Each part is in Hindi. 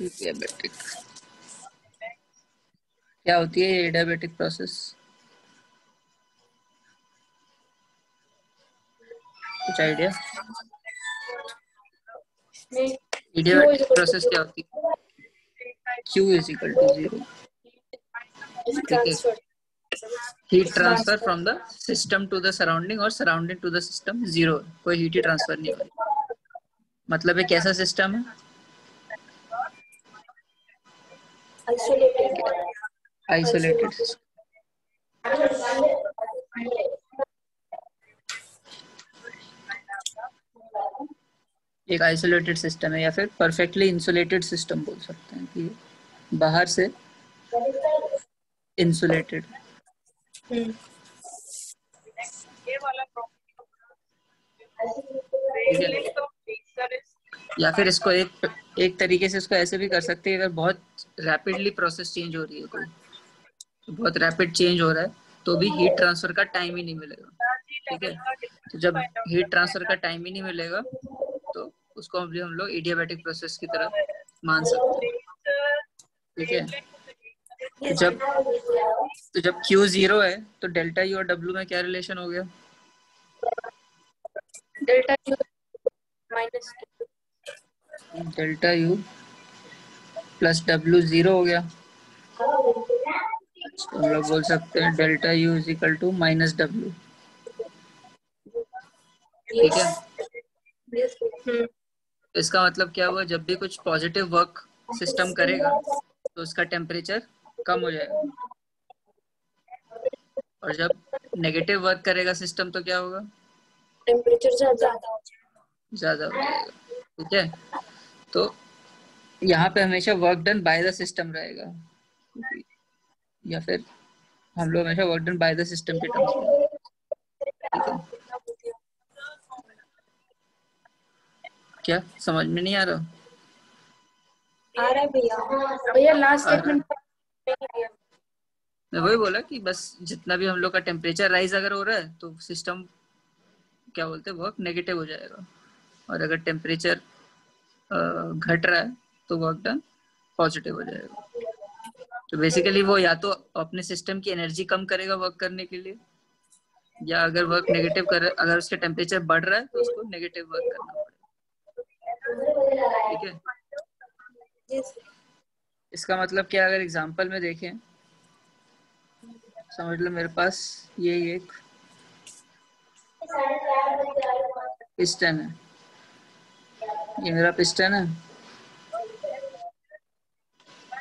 एडियाबैटिक क्या होती है ये एडियाबैटिक प्रोसेस? कुछ आइडिया? एडियाबैटिक प्रोसेस क्या होती है? Q is equal to 0। ठीक है, heat transfer from the system to the surrounding और सराउंडिंग टू द सिस्टम 0, कोई हीट ही ट्रांसफर नहीं हो रही। मतलब एक कैसा सिस्टम है? Isolated system. एक आइसोलेटेड सिस्टम है या फिर परफेक्टली इंसुलेटेड सिस्टम बोल सकते हैं कि बाहर से इंसुलेटेड। ठीक है, या फिर इसको एक तरीके से इसको ऐसे भी कर सकते हैं, अगर बहुत रैपिडली प्रोसेस चेंज हो रही है, कोई बहुत रैपिड चेंज हो रहा है तो भी हीट ट्रांसफर का टाइम ही नहीं मिलेगा। ठीक है, तो जब हीट ट्रांसफर का टाइम ही नहीं मिलेगा तो उसको हम लोग एडियाबैटिक प्रोसेस की तरह मान सकते हैं। ठीक है, तो जब Q 0 है तो डेल्टा U और W में क्या रिलेशन हो गया? डेल्टा U प्लस W 0 हो गया, तो हम लोग बोल सकते हैं delta U is equal to minus W। ठीक है, इसका मतलब क्या हुआ? जब भी कुछ पॉजिटिव वर्क सिस्टम करेगा तो उसका टेम्परेचर कम हो जाएगा, और जब नेगेटिव वर्क करेगा सिस्टम तो क्या होगा? टेम्परेचर ज्यादा हो जाएगा। ठीक है, तो यहाँ पे हमेशा work done by the system रहेगा, या फिर हम लोग हमेशा work done by the system के टर्म्स में। ठीक है, क्या समझ में नहीं आ रहा? आ रहा है भैया लास्ट स्टेटमेंट मैं वही बोला कि बस जितना भी हम लोग का टेम्परेचर राइज अगर हो रहा है तो सिस्टम क्या बोलते हैं, वर्क नेगेटिव हो जाएगा, और अगर टेम्परेचर घट रहा है तो वर्क डन पॉजिटिव हो जाएगा। तो बेसिकली वो या तो अपने सिस्टम की एनर्जी कम करेगा वर्क करने के लिए, या अगर वर्क नेगेटिव कर, अगर उसका टेम्परेचर बढ़ रहा है तो उसको नेगेटिव वर्क करना पड़ेगा। ठीक है, इसका मतलब क्या? अगर एग्जांपल में देखें, समझ लो मेरे पास ये एक पिस्टन है, ये मेरा पिस्टन है,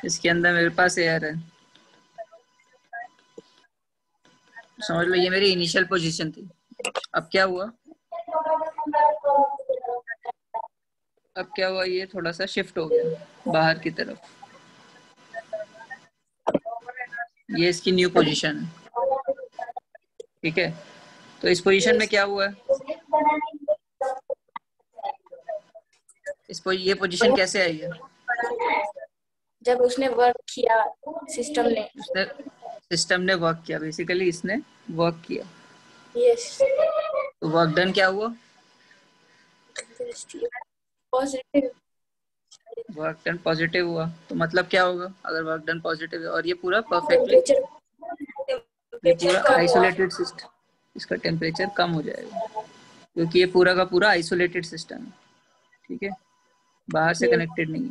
इसके अंदर मेरे पास एयर है। समझ लो ये मेरी इनिशियल पोजीशन थी। अब क्या हुआ? ये थोड़ा सा शिफ्ट हो गया बाहर की तरफ, ये इसकी न्यू पोजीशन है। ठीक है, तो इस पोजीशन में क्या हुआ है? ये पोजीशन कैसे आई है? जब उसने वर्क किया, सिस्टम ने वर्क किया, बेसिकली इसने वर्क किया। यस, तो वर्क डन क्या हुआ? पॉजिटिव। वर्क डन पॉजिटिव हुआ, तो मतलब क्या होगा अगर वर्क डन पॉजिटिव है और ये पूरा परफेक्टली, ये पूरा आइसोलेटेड सिस्टम, इसका टेम्परेचर कम हो जाएगा क्योंकि ये पूरा का पूरा आइसोलेटेड सिस्टम है। ठीक है, बाहर से कनेक्टेड नहीं है।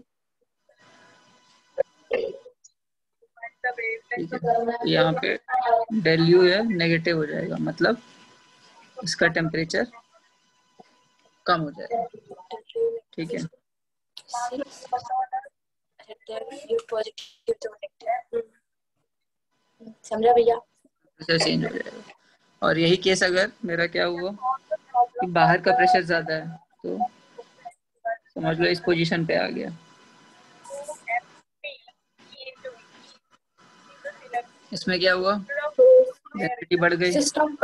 ठीक है, यहाँ पे डेल यू है नेगेटिव हो जाएगा, मतलब इसका टेम्परेचर कम हो जाएगा। ठीक है, समझा भैया? चेंज हो जाएगा। और यही केस अगर मेरा क्या हुआ कि बाहर का प्रेशर ज्यादा है तो समझ लो इस पोजीशन पे आ गया। इसमें क्या हुआ? डेंसिटी बढ़ गई। सिस्टम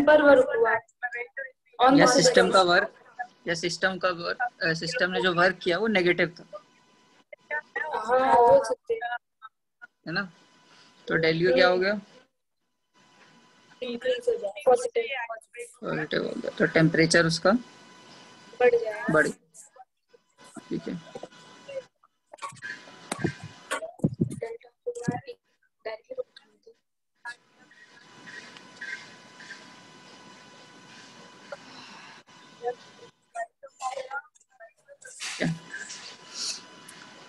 पर वर्क हुआ, या सिस्टम ने जो वर्क किया वो नेगेटिव था। हाँ, हो सकते हैं, है ना? तो डेल यू क्या हो गया? इंक्रीज हो जाए, पॉजिटिव पॉजिटिव हो गया, तो टेम्परेचर उसका बढ़ जाए। बढ़। ठीक है,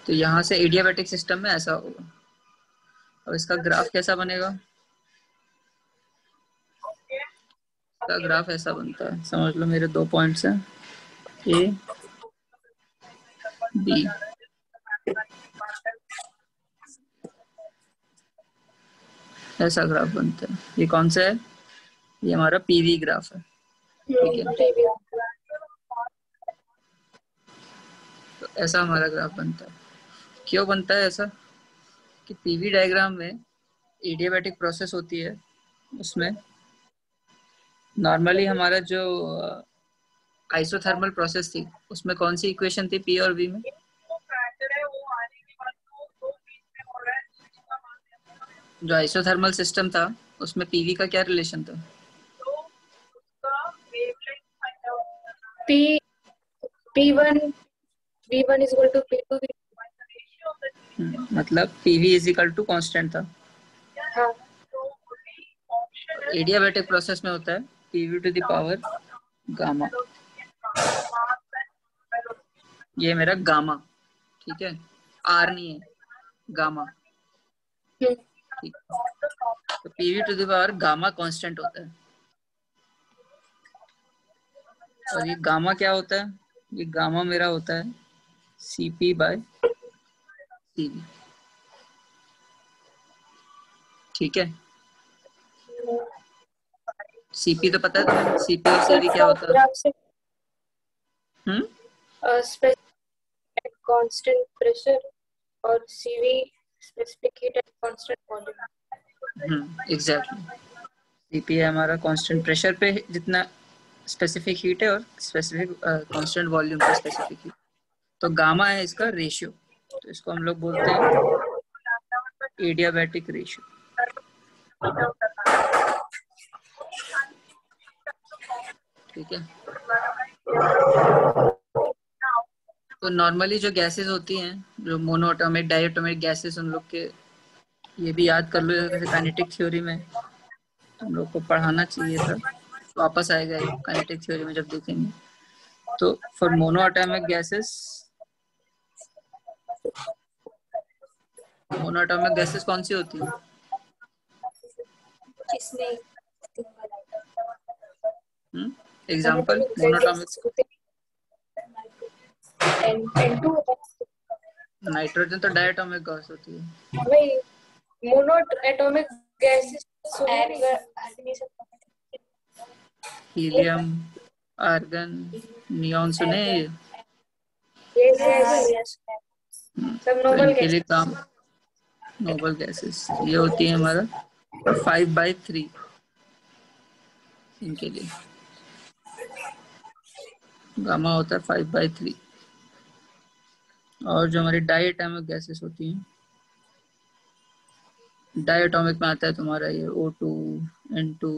तो यहाँ से एडियाबैटिक सिस्टम में ऐसा होगा। अब इसका ग्राफ कैसा बनेगा? इसका ग्राफ ऐसा बनता है, समझ लो मेरे 2 पॉइंट्स हैं ए बी। ऐसा ग्राफ बनता है। ये कौन सा है? ये हमारा पीवी ग्राफ है। ठीक है, तो ऐसा हमारा ग्राफ बनता है। क्यों बनता है ऐसा? कि पीवी डायग्राम में एडियाबैटिक प्रोसेस होती है, उसमें नॉर्मली हमारा जो आइसोथर्मल प्रोसेस थी उसमें कौन सी इक्वेशन थी पी और वी में? जो आइसोथर्मल सिस्टम था उसमें पीवी का क्या रिलेशन था? P1 V1 is equal to P2 मतलब PV is equal to constant था। हाँ एडियाबैटिक प्रोसेस में होता है PV to the power gamma. ये मेरा गामा, ठीक है, आर नहीं है, गामा। ठीक, तो PV to the power gamma constant होता है। और ये गामा क्या होता है? ये गामा मेरा होता है सीपी बाय सीवी। ठीक है, सीपी तो पता है तुम्हें, सीपी और सीवी क्या होता है? स्पेसिफिक कांस्टेंट प्रेशर और CV specific heat and constant volume. Exactly. CP है हमारा कांस्टेंट प्रेशर पे जितना स्पेसिफिक हीट है और स्पेसिफिक कांस्टेंट वॉल्यूम पे स्पेसिफिक हीट। तो गामा है इसका रेशियो, तो इसको हम लोग बोलते हैं एडियाबैटिक रेशियो। ठीक है, तो नॉर्मली जो गैसेस होती हैं, जो मोनोएटॉमिक डायटोमिक गैसेस, उन लोग के ये भी याद कर लो जैसे काइनेटिक थ्योरी में तुम लोग को पढ़ाना चाहिए था, वापस आएगा काइनेटिक थ्योरी में जब देखेंगे। तो for monoatomic gases, monoatomic gases कौन सी होती है? Example monoatomic. नाइट्रोजन तो डायटोमिक गैस होती है। वही monoatomic gases helium, argon, neon सुने? सब तो नोबल इनके लिए काम, नोबल गैसेस ये होती है हमारा 5/3 इनके लिए गामा होता है 5/3। और जो हमारी डायटोमिक गैसेस होती हैं, डायटोमिक में आता है तुम्हारा ये O2, N2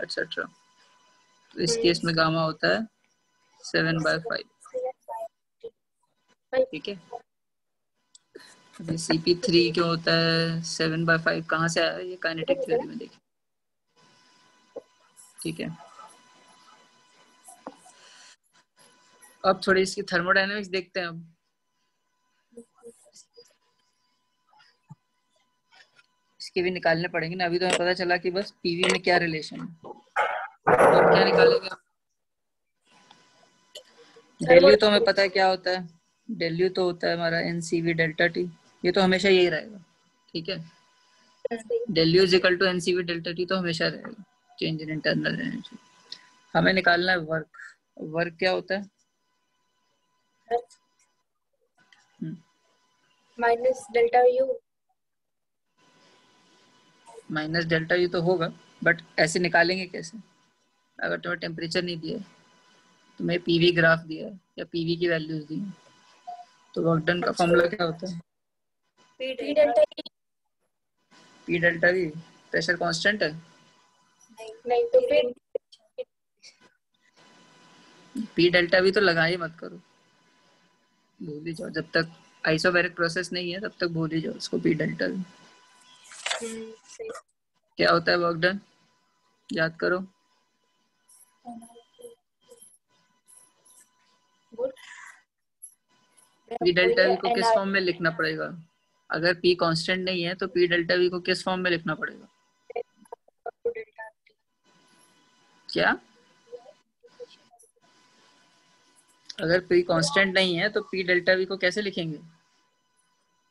एक्सेट्रा। तो इस केस में गामा होता है 7/5। ठीक है, CP3 क्यों होता है 7/5? कहाँ से आया ये? काइनेटिक थ्योरी में देखिए। ठीक है, अब थोड़ी इसकी थर्मोडायनेमिक्स देखते हैं। अब इसके भी निकालने पड़ेंगे ना। अभी तो हमें पता चला कि बस पीवी में क्या रिलेशन है, तो अब क्या निकालेंगे? डेल यू तो हमें पता है क्या होता है। डेल यू तो होता है हमारा NCV डेल्टा टी, ये तो हमेशा यही रहेगा। ठीक है, del U is equal to NCV delta T तो हमेशा रहेगा, चेंज इन इंटरनल एनर्जी। हमें निकालना है वर्क। वर्क क्या होता है? Minus delta U. Minus delta U तो होगा, बट ऐसे निकालेंगे कैसे? अगर तुम्हें टेम्परेचर नहीं दिया, तुम्हें पीवी ग्राफ दिया है या पीवी की वैल्यूज दी है, तो वर्क डन का फॉर्मूला क्या होता है? P delta we. Pressure constant है? नहीं तो फिर पी डेल्टा वी तो लगा ही मत करो, भूल ही जाओ। जब तक आइसोबैरिक प्रोसेस नहीं है तब तक भूल ही जाओ उसको। पी डेल्टा वी क्या होता है? वर्क डन याद करो। पी डेल्टा वी को किस NR फॉर्म में लिखना पड़ेगा? अगर पी कांस्टेंट नहीं है तो पी डेल्टा वी को किस फॉर्म में लिखना पड़ेगा? क्या? अगर पी कांस्टेंट नहीं है तो पी डेल्टा वी को कैसे लिखेंगे?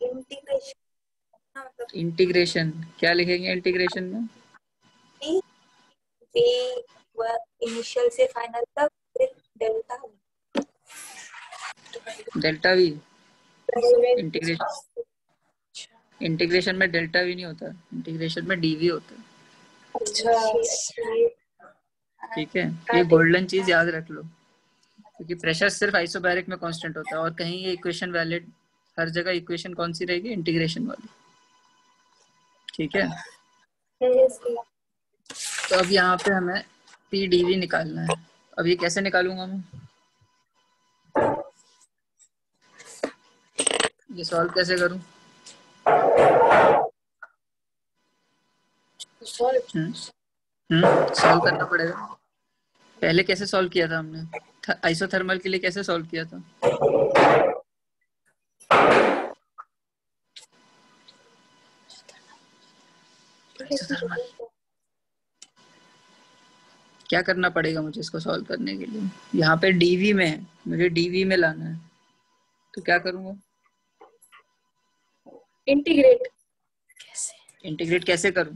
Integration integration. क्या लिखेंगे इंटीग्रेशन में? इनिशियल से फाइनल तक फिर delta delta we. Integration integration में डेल्टा वी नहीं होता, इंटीग्रेशन में डीवी होता है। ठीक है, ये गोल्डन चीज याद रख लो, क्योंकि प्रेशर सिर्फ आइसोबैरिक में कांस्टेंट होता है और कहीं ये इक्वेशन वैलिड, हर जगह इक्वेशन कौन सी रहेगी? इंटीग्रेशन वाली। ठीक है, तो अब यहाँ पे हमें पी डीवी निकालना है। अब ये कैसे निकालूंगा मैं? ये सॉल्व कैसे करूं? सॉल्व करना पड़ेगा। पहले कैसे सॉल्व किया था हमने? आइसोथर्मल के लिए कैसे सॉल्व किया था? आइसोथर्मल क्या करना पड़ेगा मुझे इसको सॉल्व करने के लिए? यहाँ पे डीवी में है, मुझे डीवी में लाना है, तो क्या करूंगा? इंटीग्रेट कैसे करूं?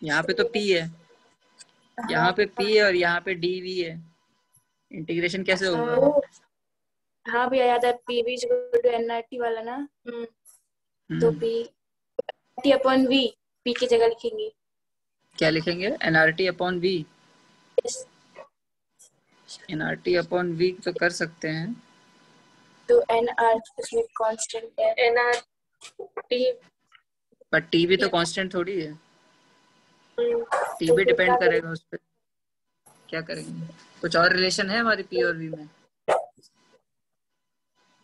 यहाँ पे तो पी है, यहाँ पे पी है और यहाँ पे डीवी है, इंटीग्रेशन कैसे होगा? हाँ भैया याद है, पीवी इक्वल टू एनआरटी वाला ना। तो पी अपॉन वी, पी की जगह लिखेंगे। क्या लिखेंगे? NRT upon V. NRT upon V तो कर सकते हैं, तो एनआर उसमें कांस्टेंट है, एनआरटी, पर टी भी तो कांस्टेंट थोड़ी है, टी भी डिपेंड करेगा उस पर। क्या करेंगे? कुछ और रिलेशन है हमारी पी और वी में?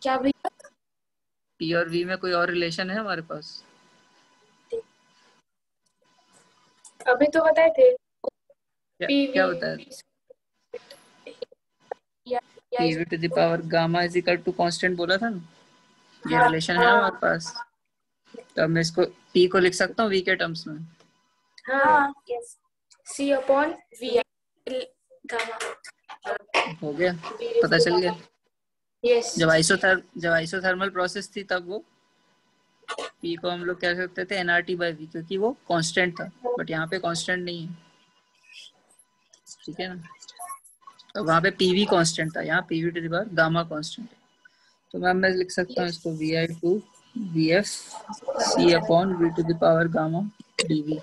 क्या भैया? पी और वी में कोई और रिलेशन है हमारे पास? अभी तो बताए थे। क्या होता है? P to the power gamma is equal to constant बोला था ना, ये रिलेशन है हमारे पास। तो अब मैं इसको पी को लिख सकता हूँ वी के टर्म्स में। हाँ, yes, C upon V gamma. हो गया, पता चल गया। यस। जब आइसोथर्मल प्रोसेस थी तब वो पी को हम लोग क्या करते थे? एनआरटी बाय वी, क्योंकि वो कांस्टेंट था, बट यहाँ पे कांस्टेंट नहीं है। ठीक है ना, तो वहाँ पे पीवी कांस्टेंट था, यहाँ PV to the power gamma constant है। तो मैं लिख सकता हूँ इसको V I to V F C upon V to the power gamma DV.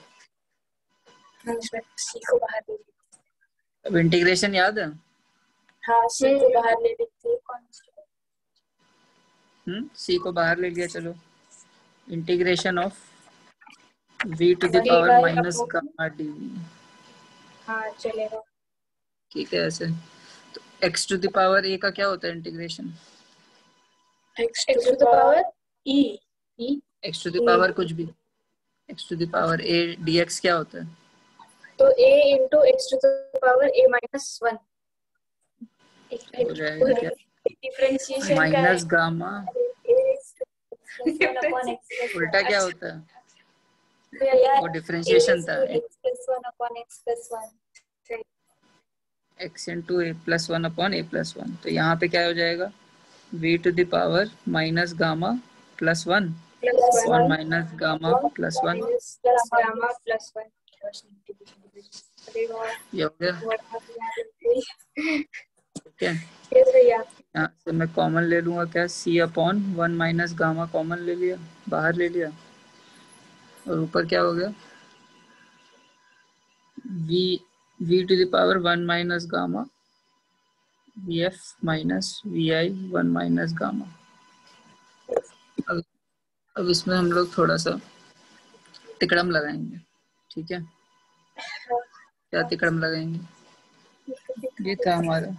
C को बाहर ले लीजिए। अब इंटीग्रेशन याद है? हाँ, सी को बाहर ले लीजिए। सी को बाहर ले लिया, चलो। Integration of V to the power minus gamma dV. हाँ चलेगा। ठीक है, ऐसे। तो X to the power A का क्या होता है integration? X to the power E. X to the power कुछ भी, X to the power A dX क्या होता है? तो a into X to the power a minus 1 हो जाएगा क्या? डिफरेंशिएशन माइनस गामा, उल्टा क्या होता है? वो डिफरेंशिएशन था, X into A plus one upon A plus one. तो यहाँ पे क्या हो जाएगा? V to the power minus gamma plus one upon minus gamma plus one. ये हो गया। ठीक है, यहाँ से मैं कॉमन ले लूंगा, क्या? C upon one minus gamma common ले लिया, बाहर ले लिया, और ऊपर क्या हो गया? V to the power one minus gamma V F minus V I one minus gamma. अब इसमें हम लोग थोड़ा सा तिकड़म लगाएंगे। ठीक है, क्या तिकड़म लगाएंगे? ये था हमारा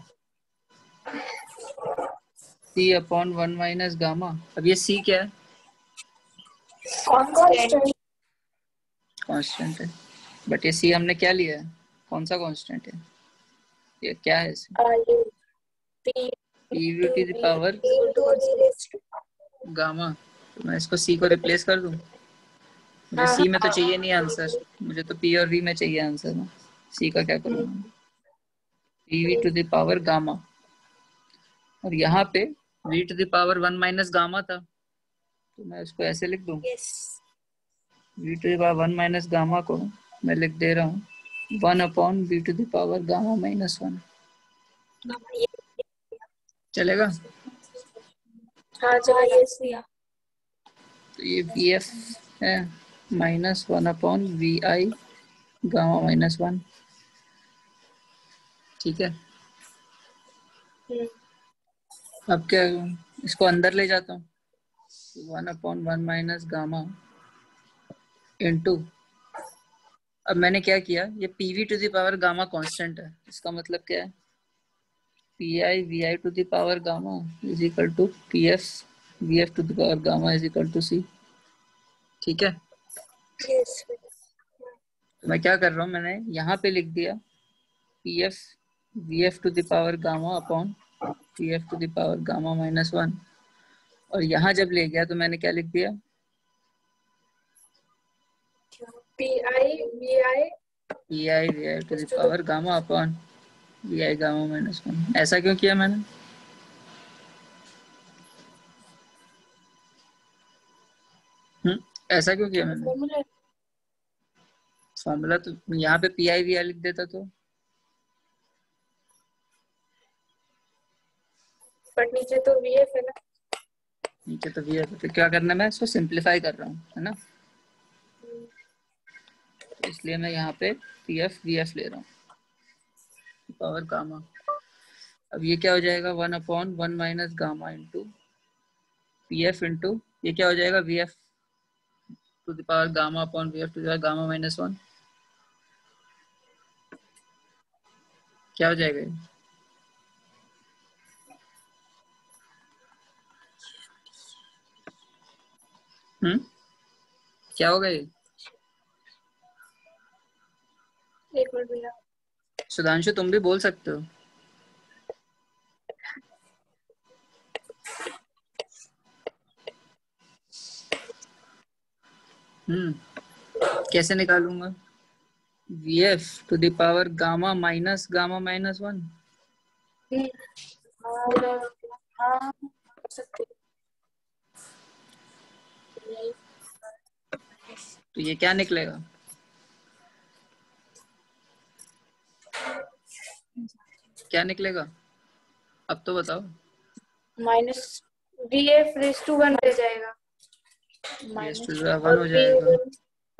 सी अपॉन वन माइनस गामा। अब ये सी क्या है? कांस्टेंट है, बट ये सी हमने क्या लिया है? कौन सा कांस्टेंट है? ये क्या है? PV to the power gamma, तो मैं इसको सी को रिप्लेस कर दूं। मुझे सी में तो चाहिए नहीं आंसर, मुझे तो पी और वी में चाहिए आंसर ना। सी का क्या करूँगा, PV to the power gamma, और यहाँ पे V to the power 1 minus gamma था, तो मैं इसको ऐसे लिख दूं। V to the power 1 minus gamma को मैं लिख दे रहा हूँ 1 upon V to the power gamma minus 1। चलेगा? हाँ चलेगा। तो ये वी एफ है minus 1 upon V I gamma minus 1। ठीक है, अब क्या, इसको अंदर ले जाता हूँ, 1 अपॉन 1 माइनस गामा इनटू, अब मैंने क्या किया, ये PV to the power gamma constant है, इसका मतलब क्या है, P I V I to the power gamma is equal to P F V F to the power gamma is equal to C. ठीक है, तो मैं क्या कर रहा हूँ, मैंने यहाँ पे लिख दिया P F V F to the power gamma upon P F to the power gamma minus 1, और यहाँ जब ले गया तो मैंने क्या लिख दिया, P I V I to the power gamma upon V I gamma minus 1। ऐसा क्यों किया मैंने, ऐसा क्यों किया मैंने, फॉर्मूला तो यहाँ पे पी आई वी आई लिख देता तो, बट नीचे तो वी एफ है ना, नीचे तो वी एफ, तो क्या करना है, मैं इसको सिंप्लीफाई कर रहा हूँ, है ना, तो इसलिए मैं यहाँ पे पी एफ वी एफ ले रहा हूँ पावर गामा। अब ये क्या हो जाएगा, 1 upon 1 minus gamma into P F into, ये क्या हो जाएगा, we F to the power gamma upon V F to the power gamma minus 1, क्या हो जाएगा ये? क्या होगा ये, एक मिनट भैया, सुधांशु तुम भी बोल सकते हो। कैसे निकालूंगा, we F to the power gamma minus 1। हाँ सकते, तो ये क्या निकलेगा, क्या निकलेगा, अब तो बताओ। Minus V F raise to 1 रह जाएगा, रेस टू माइनस 1 हो जाएगा,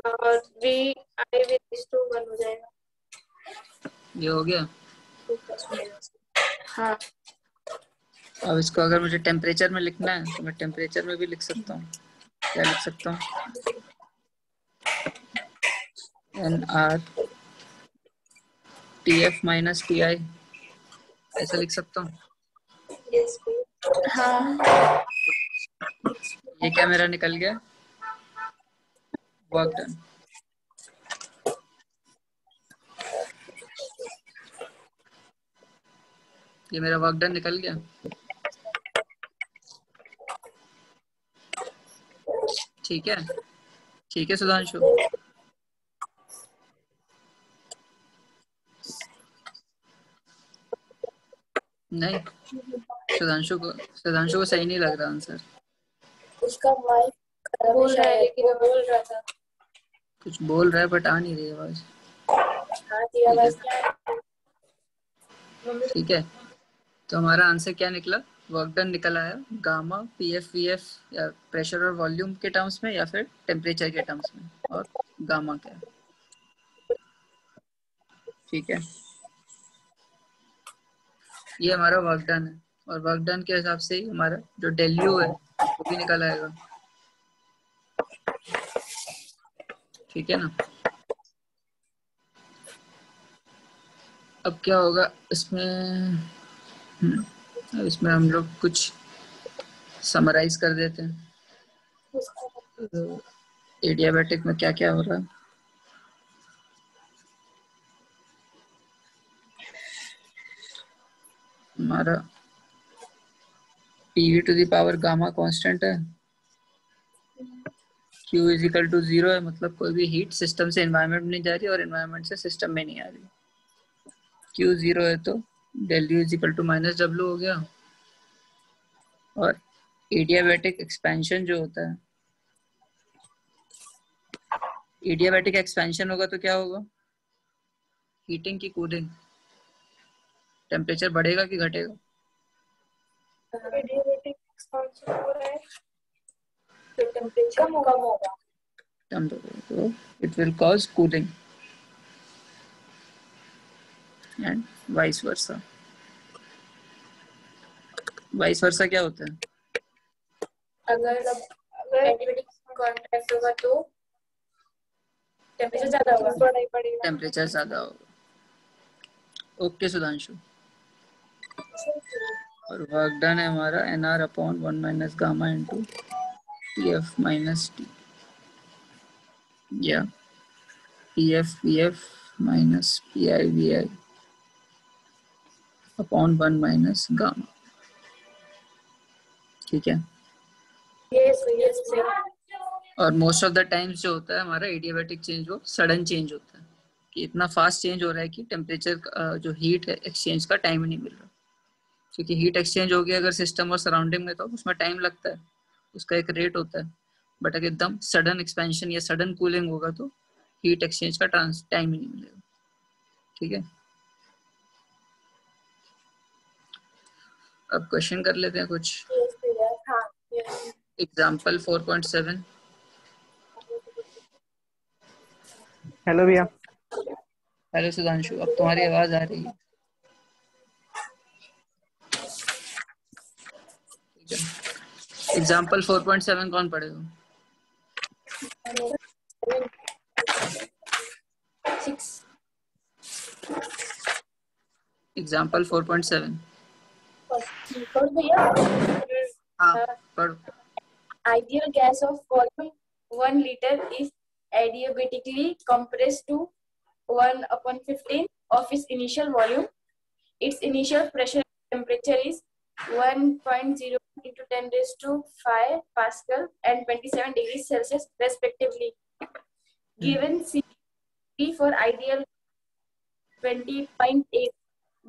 और वी आई भी रेस टू 1 हो जाएगा। ये हो गया। हाँ, अब इसको अगर मुझे टेम्परेचर में लिखना है तो मैं टेम्परेचर में भी लिख सकता हूँ, क्या लिख सकता हूँ, N R T F minus T I, ऐसा लिख सकता हूँ। हाँ, ये क्या मेरा निकल गया, वर्क डन। ये मेरा वर्क डन निकल गया। ठीक है, ठीक है सुधांशु, नहीं सुधांशु को सही नहीं लग रहा आंसर, उसका माइक बोल रहा है, लेकिन वो बोल रहा था, कुछ बोल रहा है बट आ नहीं रही आवाज। ठीक है, तो हमारा आंसर क्या निकला, वर्क डन निकल आया gamma P F V F, या प्रेशर और वॉल्यूम के टर्म्स में या फिर टेम्परेचर के टर्म्स में, और गामा क्या है। ठीक है, ये हमारा वर्क डन है, और वर्क डन के हिसाब से ही हमारा जो डेल यू है वो भी निकल आएगा। ठीक है ना, अब क्या होगा इसमें, अब इसमें हम लोग कुछ समराइज कर देते हैं, एडियाबैटिक में क्या क्या हो रहा है। हमारा PV to the power gamma constant है, Q इज इक्वल टू 0 है, मतलब कोई भी हीट सिस्टम से एनवायरनमेंट में नहीं जा रही और एनवायरनमेंट से सिस्टम में नहीं आ रही। Q 0 है तो del U is equal to minus W हो गया। और एडियाबैटिक एक्सपेंशन जो होता है, एडियाबैटिक एक्सपेंशन होगा तो क्या होगा? हीटिंग की कूलिंग, टेम्परेचर बढ़ेगा कि घटेगा? एडियाबैटिक एक्सपेंशन हो रहा है तो टेम्परेचर कम होगा, तो it will cause cooling and vice versa। vice versa क्या होता है? अगर एडियाबैटिक कांटेक्ट होगा तो टेम्परेचर ज्यादा होगा, टेम्परेचर ज्यादा होगा। ओके सुधांशु, और वर्क डन है हमारा NR upon 1 minus gamma into TF minus T, या TF PF minus PI VI upon 1 minus gamma. ठीक है। Yes yes. और मोस्ट ऑफ द टाइम्स जो होता है हमारा एडियाबैटिक चेंज वो सडन चेंज होता है, कि इतना फास्ट चेंज हो रहा है कि टेम्परेचर जो हीट एक्सचेंज का टाइम नहीं मिल रहा, क्योंकि हीट एक्सचेंज हो गया अगर सिस्टम और सराउंडिंग में तो उसमें टाइम लगता है, उसका एक रेट होता है। बट अगर एकदम सडन एक्सपेंशन या सडन कूलिंग होगा तो हीट एक्सचेंज का टाइम ही नहीं मिलेगा। ठीक है, अब क्वेश्चन कर लेते हैं कुछ। एग्जाम्पल 4.7। हेलो भैया। हेलो सुधांशु, अब तुम्हारी आवाज आ रही है। एग्जाम्पल 4.7 कौन पढ़ेगा? एग्जाम्पल 4.7। हाँ पढ़ो। Ideal gas of volume 1 liter is adiabatically compressed to 1/15 of its initial volume. Its initial pressure temperature is 1.0 into 10 raised to 5 Pascal and 27 degrees Celsius respectively. Given Cp for ideal 20.8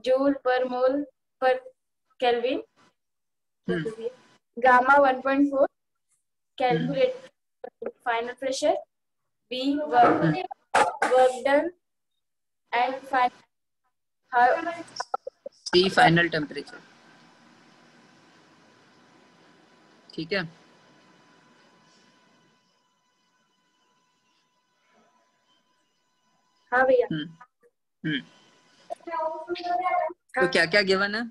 joule per mole per Kelvin. Gamma 1.4. Calculate final pressure, B work done, and C final temperature. ठीक है, हाँ भैया। तो क्या क्या गिवन है?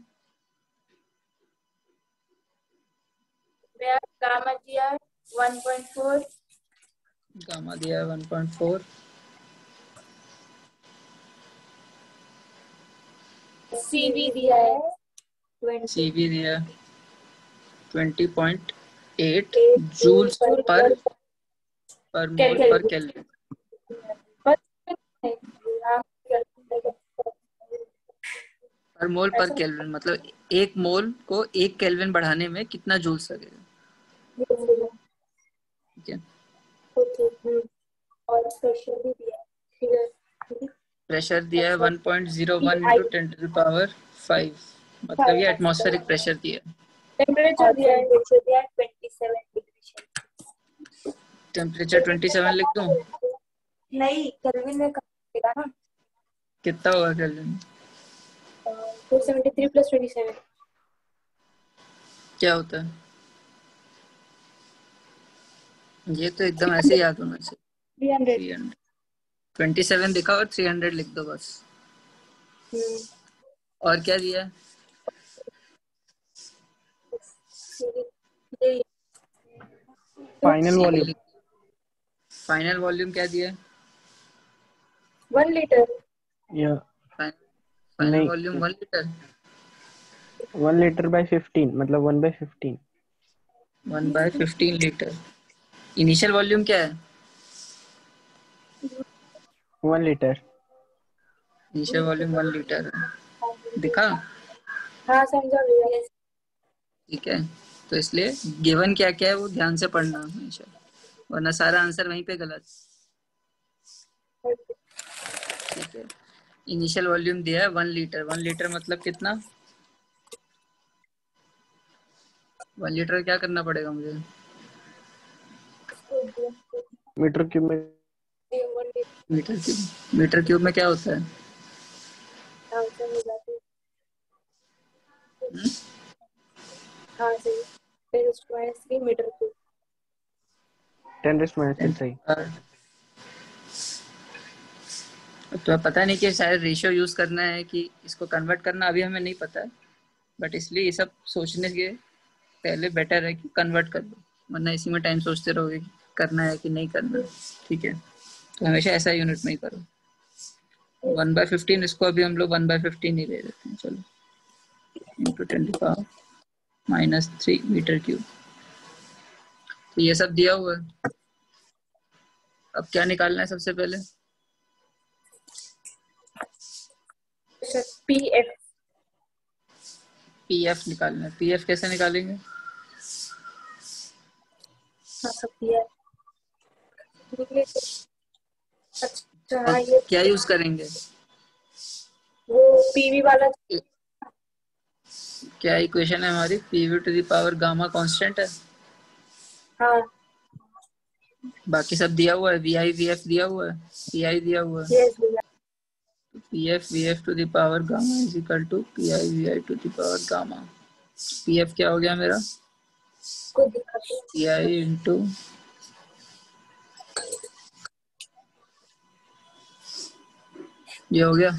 भैया गामा दिया 1.4, गामा दिया है 1.4, CV दिया है 20, CV दिया 20.8 जूल्स पर मोल पर केल्विन। पर मोल पर केल्विन मतलब एक मोल को 1 केल्विन बढ़ाने में कितना जूल्स लगेगा। ठीक है, और प्रेशर भी दिया है। प्रेशर दिया है 1.01 into 10 to the power 5, मतलब ये एटमॉस्फेरिक प्रेशर दिया है। टेम्परेचर दिया है 27 डिग्री। टेम्परेचर 27 लिख दूं? नहीं, केल्विन में करेगा ना। कितना होगा केल्विन? 473 + 27 क्या होता है? ये तो एकदम ऐसे याद होना चाहिए। 300। 27 दिखा और 300 लिख दो बस। और क्या दिया? Final volume. फाइनल वॉल्यूम क्या दिया? 1 लीटर। या final volume 1 litre. 1 litre by 15 मतलब 1/15। 1/15 लीटर। इनिशियल वॉल्यूम क्या है? 1 लीटर। इनिशियल वॉल्यूम 1 लीटर है। दिखा? हाँ समझा भैया। ठीक है, तो इसलिए गिवन क्या क्या है वो ध्यान से पढ़ना हमेशा, वरना सारा आंसर वहीं पे गलत। ठीक है, इनिशियल वॉल्यूम दिया है 1 लीटर। 1 लीटर मतलब कितना? 1 लीटर क्या करना पड़ेगा मुझे? मीटर क्यूब में मीटर क्यूब में क्या होता है? हम्म? हाँ सही, 10⁻³ मीटर क्यूब। 10⁻⁶ सही। तो पता नहीं कि शायद रेशियो यूज करना है कि इसको कन्वर्ट करना, अभी हमें नहीं पता है, बट इसलिए ये सब सोचने के पहले बेटर है कि कन्वर्ट कर दो, वरना इसी में टाइम सोचते रहोगे कि करना है कि नहीं करना। ठीक है, तो हमेशा ऐसा यूनिट में ही करो। 1/15 इसको अभी हम लोग 1/15 ही ले लेते हैं, चलो, इंटू 10⁻³ मीटर क्यूब। तो ये सब दिया हुआ है, अब क्या निकालना है सबसे पहले? पीएफ। पीएफ निकालना है। पीएफ कैसे निकालेंगे? हाँ सब पीएफ। अच्छा और हाँ, ये क्या यूज करेंगे? वो पीवी वाला। क्या इक्वेशन है हमारी? PV to the power gamma constant है, हाँ बाकी सब दिया हुआ है, वी आई वी एफ दिया हुआ है, पी आई दिया हुआ है। यस भैया। P F V F to the power gamma is equal to P I V I to the power gamma. P F क्या हो गया मेरा? कोई दिक्कत नहीं। पी आई इंटू ये हो गया।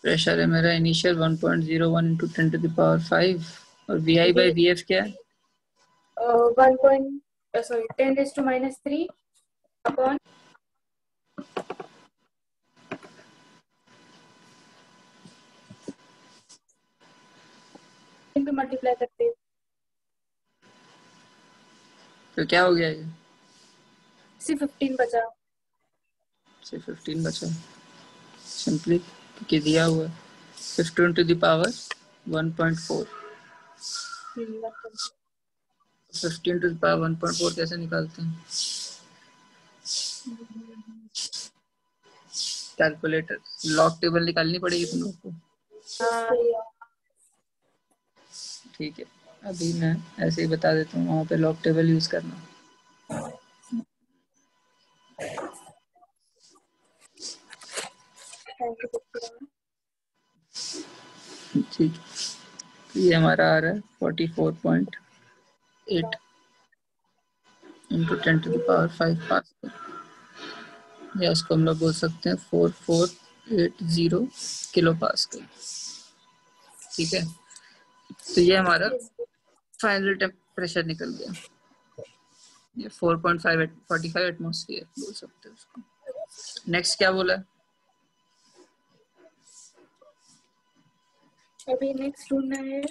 प्रेशर है मेरा initial 1.01 into 10 to the power 5, और V I by V F क्या है? 10⁻³ अपॉन पे मल्टीप्लाई करते हैं। तो क्या हो गया ये? सिर्फ 15 बचा। सिर्फ 15 बचा, सिंपली क्योंकि दिया हुआ है 15 to the power 1.4। 15 to the power 1.4 कैसे निकालते हैं? कैलकुलेटर, लॉग टेबल निकालनी पड़ेगी तुम लोग को। हाँ ठीक है, अभी मैं ऐसे ही बता देता हूँ, वहाँ पे लॉग टेबल यूज करना। ठीक है, तो ये हमारा आ रहा है 44.8 into 10 to the power 5 pascal, या इसको हम लोग बोल सकते हैं 4480 किलो पास्कल। ठीक है, तो ये हमारा फाइनल टेम्परेचर निकल गया, ये 4.5 एटमॉस्फेयर बोल सकते हैं उसको। नेक्स्ट क्या बोला है? अभी नेक्स्ट ढूंढना है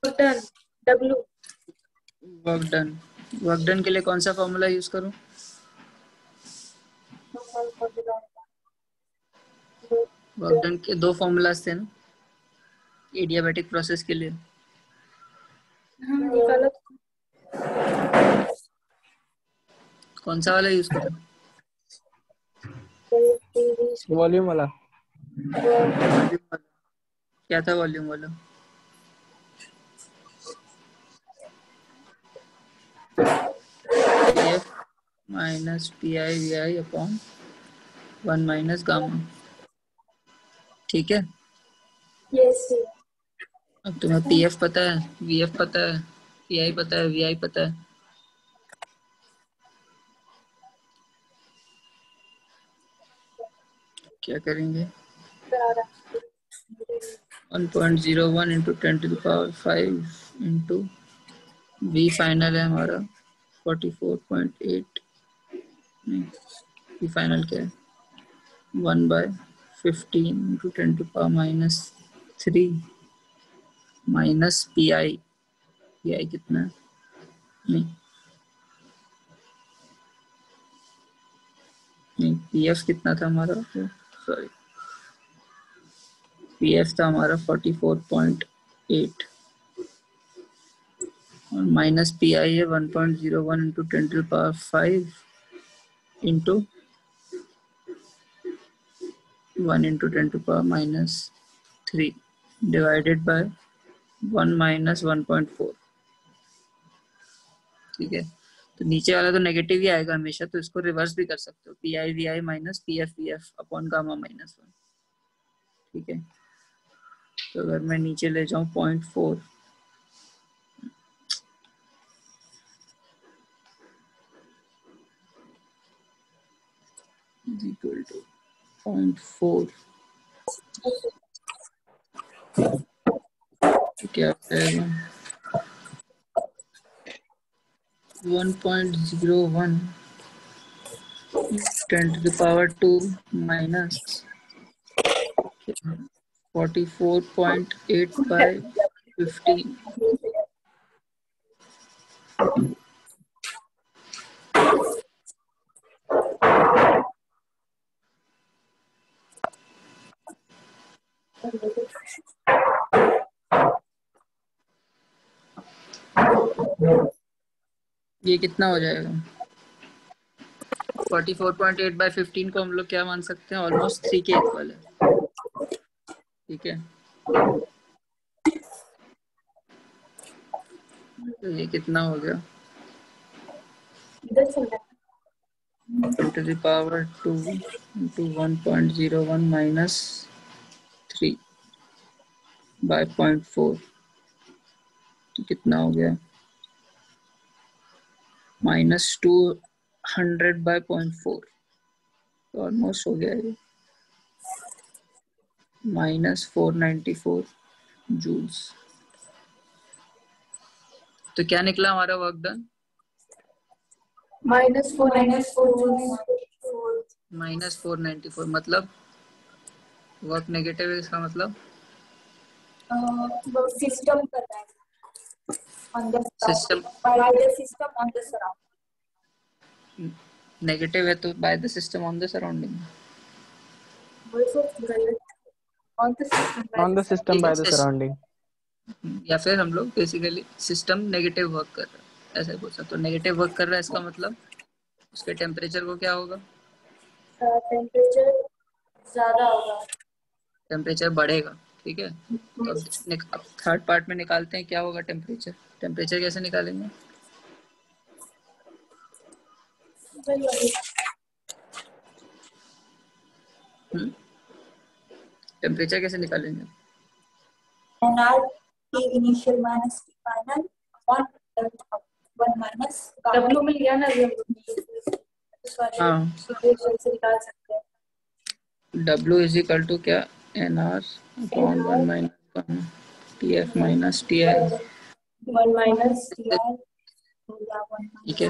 done W. Work done. Work done के लिए कौन सा फॉर्मूला यूज करूं? वर्क डन के दो फॉर्मूलाज थे ना एडियाबैटिक प्रोसेस के लिए। हाँ निकालो। कौन सा वाला यूज करूं? वॉल्यूम वाला। क्या था वॉल्यूम वाला? F minus P I V I upon 1 minus gamma. ठीक है, यस अब तुम्हें पी एफ पता है, वी एफ पता है, पी आई पता है, वी आई पता है। क्या करेंगे? 1.01 into 10 to the power 5 into V final है हमारा 44.8, नहीं वी फाइनल क्या है 1/15 into 10 to power -3 minus P I. P I कितना है? नहीं नहीं, पी एफ कितना था हमारा? सॉरी, पीएफ था हमारा 44.8 और माइनस पी आई है 1.01 into 10⁵ into 1 into 10⁻³ divided by 1 minus 1.4। ठीक है, तो नीचे वाला तो नेगेटिव ही आएगा हमेशा, तो इसको रिवर्स भी कर सकते हो, P I V I minus P F V F upon gamma minus 1। ठीक है, तो अगर मैं नीचे ले जाऊं 0.4 is equal to 0.4, तो क्या आएगा 1.01 10⁻² माइनस 44.8 by 15। ये कितना हो जाएगा 44.8 by 15 को हम लोग क्या मान सकते हैं, ऑलमोस्ट 3 के इक्वल है। ठीक है, तो ये कितना हो गया 10⁻² इंटू 1.01 माइनस 3 बाय 0.4, तो कितना हो गया -200 बाय 0.4, तो ऑलमोस्ट हो गया ये -494 जूल्स। तो क्या निकला हमारा वर्क डन -494, मतलब वर्क नेगेटिव है, इसका मतलब सिस्टम कर रहा है system by the system on the surrounding. Negative है तो by the system on the surrounding, On the system by the surrounding. या फिर हम लोग बेसिकली सिस्टम नेगेटिव वर्क कर रहा है ऐसे बोल सकते। तो नेगेटिव वर्क कर रहा है इसका मतलब उसके टेम्परेचर को क्या होगा, टेम्परेचर ज्यादा होगा, टेम्परेचर बढ़ेगा। ठीक है, तो अब थर्ड पार्ट में निकालते हैं क्या होगा टेम्परेचर। टेम्परेचर कैसे निकालेंगे, टेम्परेचर कैसे निकालेंगे, NR T initial minus T final upon 1 minus W मिल गया ना, ये हाँ से निकाल सकते हैं। W इज इक्वल टू क्या NR upon 1 minus TF minus TI। 1 minus TI। ठीक है,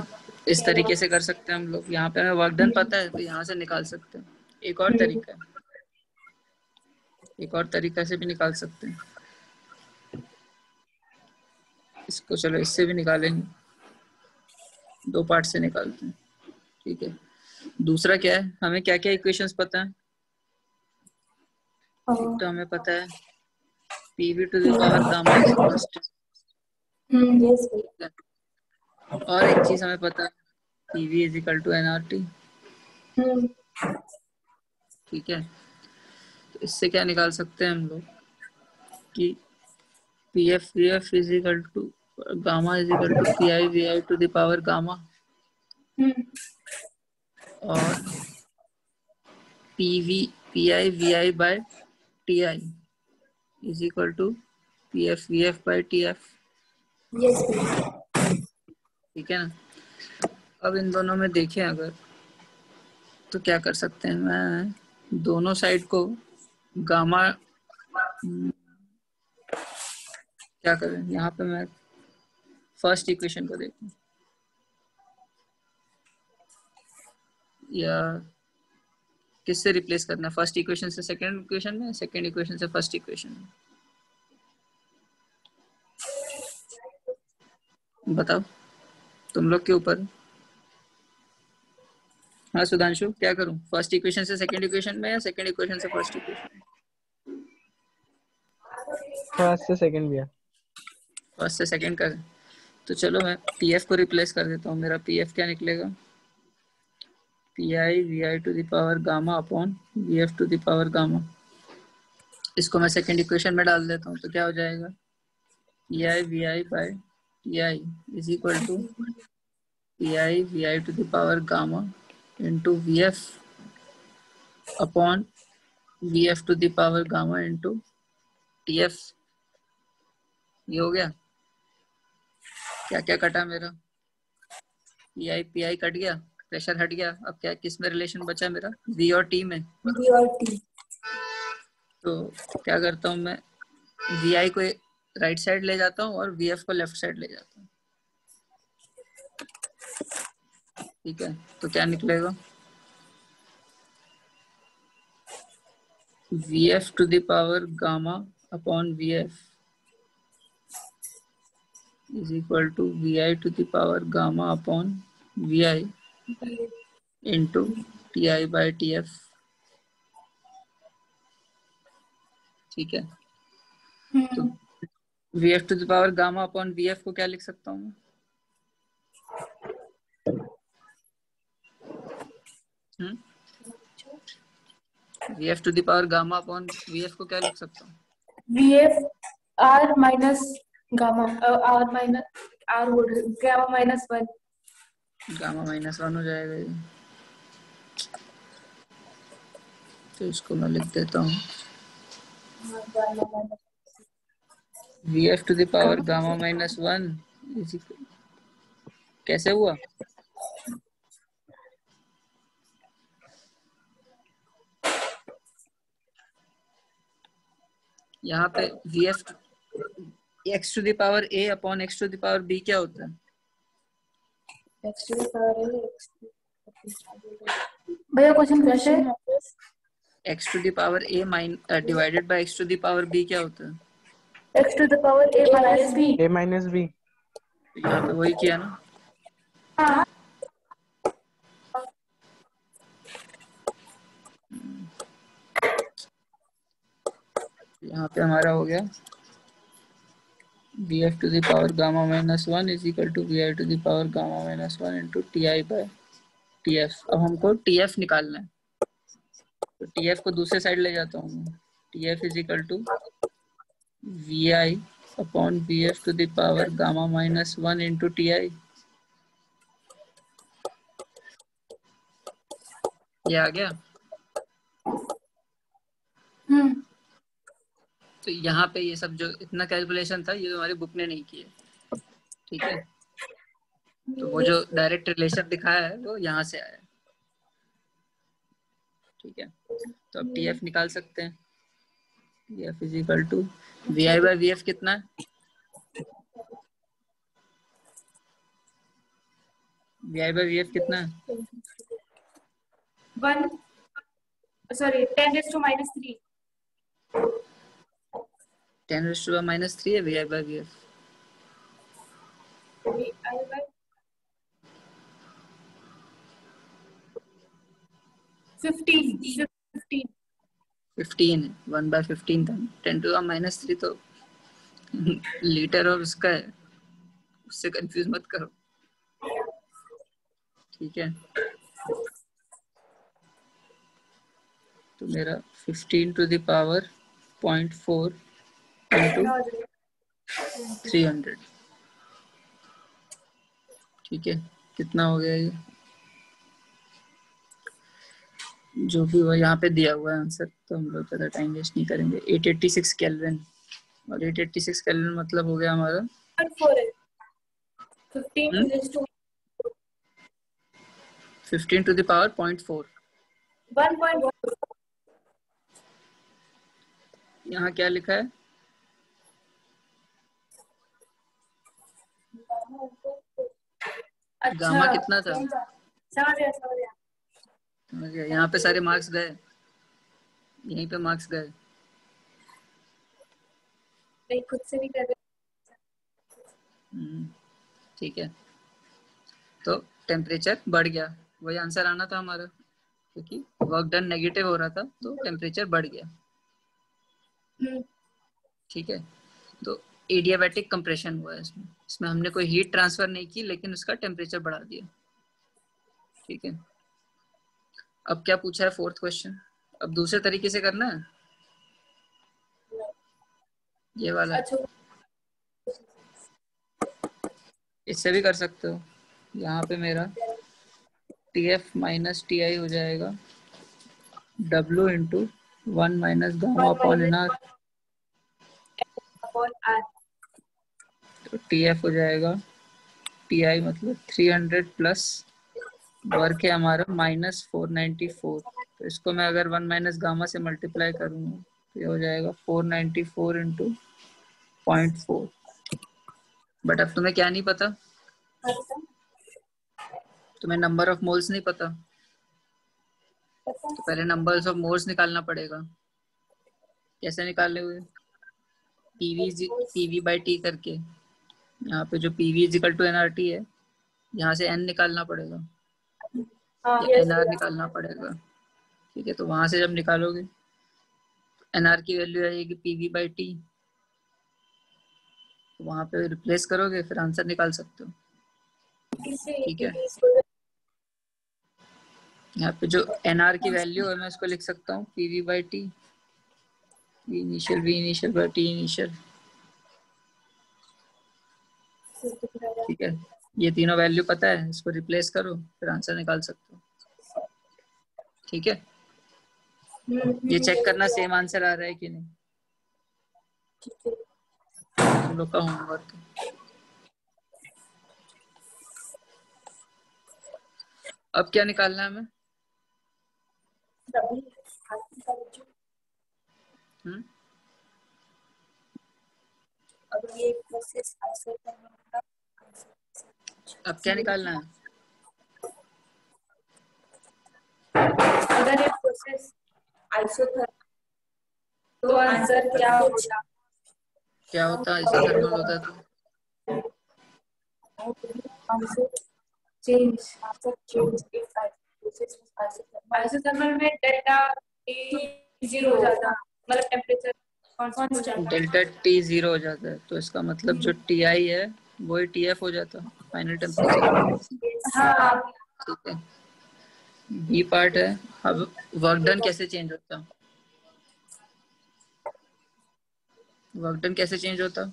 इस तरीके से कर सकते हैं हम लोग। यहाँ पे हमें वर्क डन पता है तो यहाँ से निकाल सकते हैं। एक और तरीका है, एक और तरीका से भी निकाल सकते हैं इसको। चलो इससे भी निकालेंगे, दो पार्ट से निकालते हैं। ठीक है, दूसरा क्या है, हमें क्या क्या इक्वेशंस पता है। एक तो हमें पता है PV to the power gamma is first, और एक चीज हमें पता है PV is equal to nRT। ठीक है, तो इससे क्या निकाल सकते हैं हम लोग कि PF VF is equal to gamma is equal to PI VI to the power gamma, और PV PI VI by TI is equal to PF VF by TF। ठीक है ना, अब इन दोनों में देखें अगर तो क्या कर सकते हैं, मैं दोनों साइड को गामा क्या करें, यहाँ पे मैं फर्स्ट इक्वेशन को देखूं या किससे रिप्लेस करना है, फर्स्ट इक्वेशन से सेकंड इक्वेशन में, सेकंड इक्वेशन से फर्स्ट इक्वेशन में, बताओ तुम लोग के ऊपर। हाँ सुधांशु, क्या करूं, फर्स्ट इक्वेशन से सेकंड इक्वेशन में या सेकंड इक्वेशन से फर्स्ट इक्वेशन में। फर्स्ट से सेकंड भैया। फर्स्ट से सेकंड का। तो चलो मैं पीएफ को रिप्लेस कर देता हूँ। मेरा पीएफ क्या निकलेगा? P V to the power gamma upon V F to the power gamma. इसको मैं सेकंड इक्वेशन में डाल देता हूँ, तो क्या हो जाएगा? P V by T is equal to P V to the power gamma into V F upon V F to the power gamma into T F. ये हो गया। क्या क्या कटा मेरा? पी कट गया, प्रेशर हट गया। अब क्या किस में रिलेशन बचा मेरा? वी और टी में। वी और टी। तो क्या करता हूँ मैं? वी को राइट साइड ले जाता हूँ और वी एफ को लेफ्ट साइड ले जाता हूँ। ठीक है, तो क्या निकलेगा? V F to the power gamma upon V F is equal to V to the power gamma upon V into T by T F. ठीक है, तो V F to the power gamma upon V F को क्या लिख सकता हूँ मैं? V F to the power gamma upon V F को क्या लिख सकता हूँ? V F R minus gamma, R minus R gamma minus 1। Gamma -1 हो जाएगा ये। तो इसको मैं लिख देता हूँ V F to the power gamma -1 कैसे हुआ? यहाँ पे V F X to the power A upon X to the power B क्या होता है? भैया क्वेश्चन कैसे? X to the power A divided by X to the power B क्या होता है? X to the power A minus B. A minus B. यहाँ पे वही किया ना। यहाँ पे हमारा हो गया V F to the power gamma -1 is equal to V I to the power gamma -1 into T I by T F. अब हमको टी एफ निकालना है, तो टी एफ को दूसरे साइड ले जाता हूँ। T F is equal to V I upon V F to the power gamma -1 into T I. ये आ गया। तो यहाँ पे ये सब जो इतना कैलकुलेशन था ये हमारी बुक ने नहीं किया। ठीक है, तो वो जो डायरेक्ट रिलेशन दिखाया है वो यहाँ से आया। ठीक है, तो अब टी एफ निकाल सकते हैं। T F is equal to V I by V F कितना है? V I by V F कितना है? 10 -3। 10⁻³ है V I by V F. 15 15 1/15 था। 10⁻³ तो लीटर और उसका है, उससे कंफ्यूज मत करो। ठीक है, तो मेरा 15 टू द पावर 0.4 इंटू 300। ठीक है, कितना हो गया ये? जो भी हुआ यहाँ पे दिया हुआ है आंसर, तो हम लोग ज़्यादा टाइम वेस्ट नहीं करेंगे। 886 केल्विन, और 886 केल्विन मतलब हो गया हमारा 15 टू द पावर 0.4। 1.1। यहाँ क्या लिखा है? अच्छा, गामा कितना था? समझ गया। समझ गया। यहाँ पे सारे मार्क्स गए, यहीं पे मार्क्स गए। खुद से भी कर। ठीक है, तो टेम्परेचर बढ़ गया, वही आंसर आना था हमारा, क्योंकि वर्क डन नेगेटिव हो रहा था तो टेम्परेचर बढ़ गया। ठीक है, तो एडियाबैटिक कंप्रेशन हुआ है इसमें। इसमें हमने कोई हीट ट्रांसफर नहीं की, लेकिन उसका टेम्परेचर बढ़ा दिया। ठीक है, अब क्या पूछा है फोर्थ क्वेश्चन? अब दूसरे तरीके से करना है, ये वाला। अच्छा, इससे भी कर सकते हो। यहाँ पे मेरा TF माइनस TI हो जाएगा W into 1 minus gamma upon NR। तो TF हो जाएगा TI मतलब 300 प्लस वर्क है हमारा -494। तो इसको मैं अगर 1 माइनस गामा से मल्टीप्लाई करूँगा तो ये हो जाएगा 494 इंटू 0.4। बट अब तुम्हें क्या नहीं पता, तुम्हें नंबर ऑफ मोल्स नहीं पता, तो पहले नंबर्स ऑफ मोल्स निकालना पड़ेगा। कैसे निकाले हुए? PV बाई T करके। यहाँ पे जो PV is equal to NRT है, यहाँ से N निकालना पड़ेगा या NR निकालना पड़ेगा। ठीक है, तो वहां से जब निकालोगे NR की वैल्यू आएगी PV बाई T, तो वहां पे रिप्लेस करोगे फिर आंसर निकाल सकते हो। ठीक है, यहाँ पे जो NR की वैल्यू है मैं इसको लिख सकता हूँ PV by T, V initial by T initial. ठीक है, ये तीनों वैल्यू पता है, इसको रिप्लेस करो फिर आंसर निकाल सकते हो। ठीक है, ये चेक करना सेम आंसर आ रहा है कि नहीं, तुम लोग का होमवर्क है। अब क्या निकालना है हमें? अब क्या निकालना है? अगर ये प्रोसेस आइसोथर्मल तो आंसर क्या होगा? क्या होता है आइसोथर्मल होता है तो? आइसोथर्मल में डेल्टा T 0 हो जाता, मतलब टेम्परेचर कांस्टेंट। डेल्टा T 0 हो जाता है, तो इसका मतलब जो TI है वही TF हो जाता है, फाइनल टेम्परेचर। हाँ, ठीक है, बी पार्ट है। अब वर्क डन कैसे चेंज होता है? वर्क डन कैसे चेंज होता है?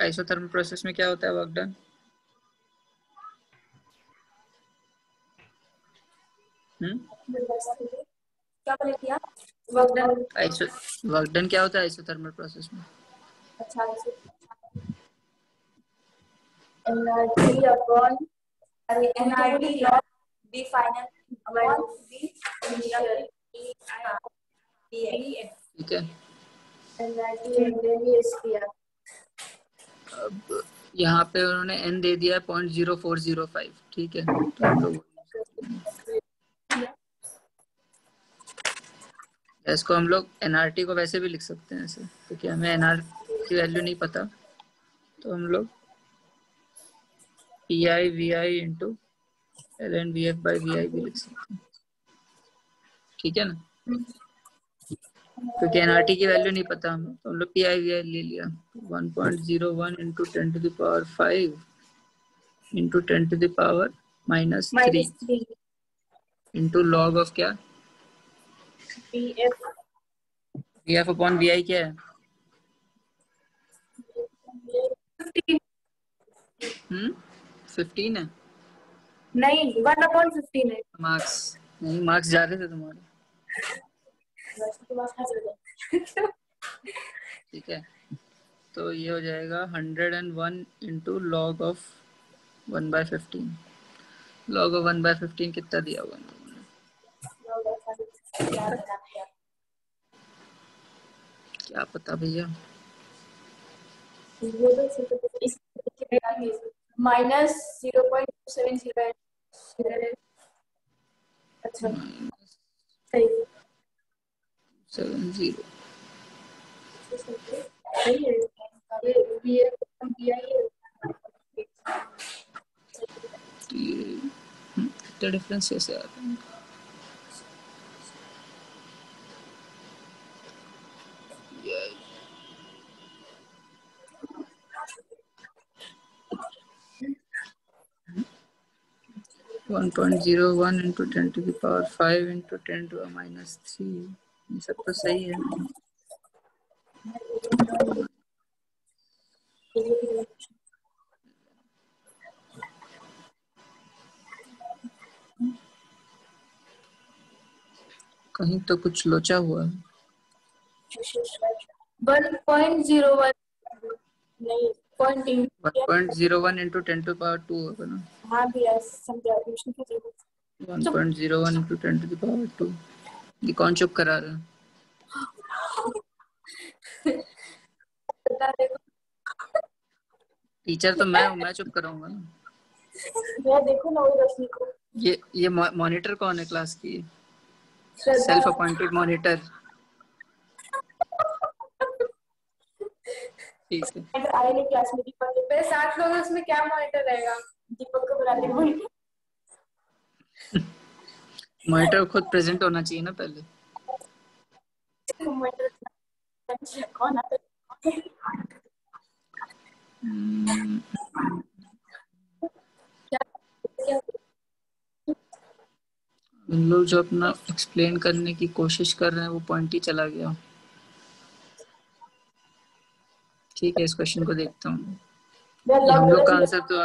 आइसोथर्मल प्रोसेस में क्या होता है वर्क डन? क्या बोले किया? Work done. वर्क डन क्या होता है आइसोथर्मल प्रोसेस में? अच्छा, energy upon energy not B final upon B initial. ठीक है, एनर्जी किया। अब यहाँ पे उन्होंने n दे दिया है 0.0405। ठीक है, तो हम लोग इसको हम लोग NRT को वैसे भी लिख सकते हैं ऐसे, क्योंकि हमें NR की वैल्यू नहीं पता, तो हम लोग PI VI into ln VF by VI भी लिख सकते हैं। ठीक है ना, क्योंकि NRT की वैल्यू नहीं पता हमें, तो हम लोग PI VI ले लिया। 1.01 into 10 to the power 5 into 10 to the power -3 into log of क्या? VF अपॉन VI क्या है? 15 है। नहीं, 1/15 है। मार्क्स नहीं, मार्क्स जा रहे थे तुम्हारे। ठीक है, तो ये हो जाएगा 101 into log of 1/15। Log of 1/15 कितना दिया हुआ है? क्या पता भैया। -0.270। अच्छा, सही 70। है। ये तो ये कितना डिफरेंस कैसे आ रहा है? 1.01 into 10 to the power 5 into 10 to the minus 3, ये सब तो सही है। कहीं तो कुछ लोचा हुआ है। 1.01 नहीं 1.01 into 10 to the power 2 होगा ना। हाँ भैया समझा ट्यूशन की जरूरत 1.01 into 10 to the power 2। ये कौन चुप करा रहा है? बता देखो टीचर तो मैं हूँ, मैं चुप कराऊंगा ना। भैया देखो ना वो रश्मि को ये मॉनिटर कौन है क्लास की? श्रद्धा सेल्फ अपॉइंटेड मॉनिटर। ठीक है, आएंगे क्लास में दीपक के पहले 7 लोग हैं, उसमें क्या मॉनिटर रहेगा दीपक को बुला देंगे मॉनिटर खुद प्रेजेंट होना चाहिए ना पहले। मॉनिटर कौन आता है उन लोग जो अपना एक्सप्लेन करने की कोशिश कर रहे हैं वो पॉइंट ही चला गया। ठीक है, इस क्वेश्चन को देखता हूँ। हम लोग का आंसर तो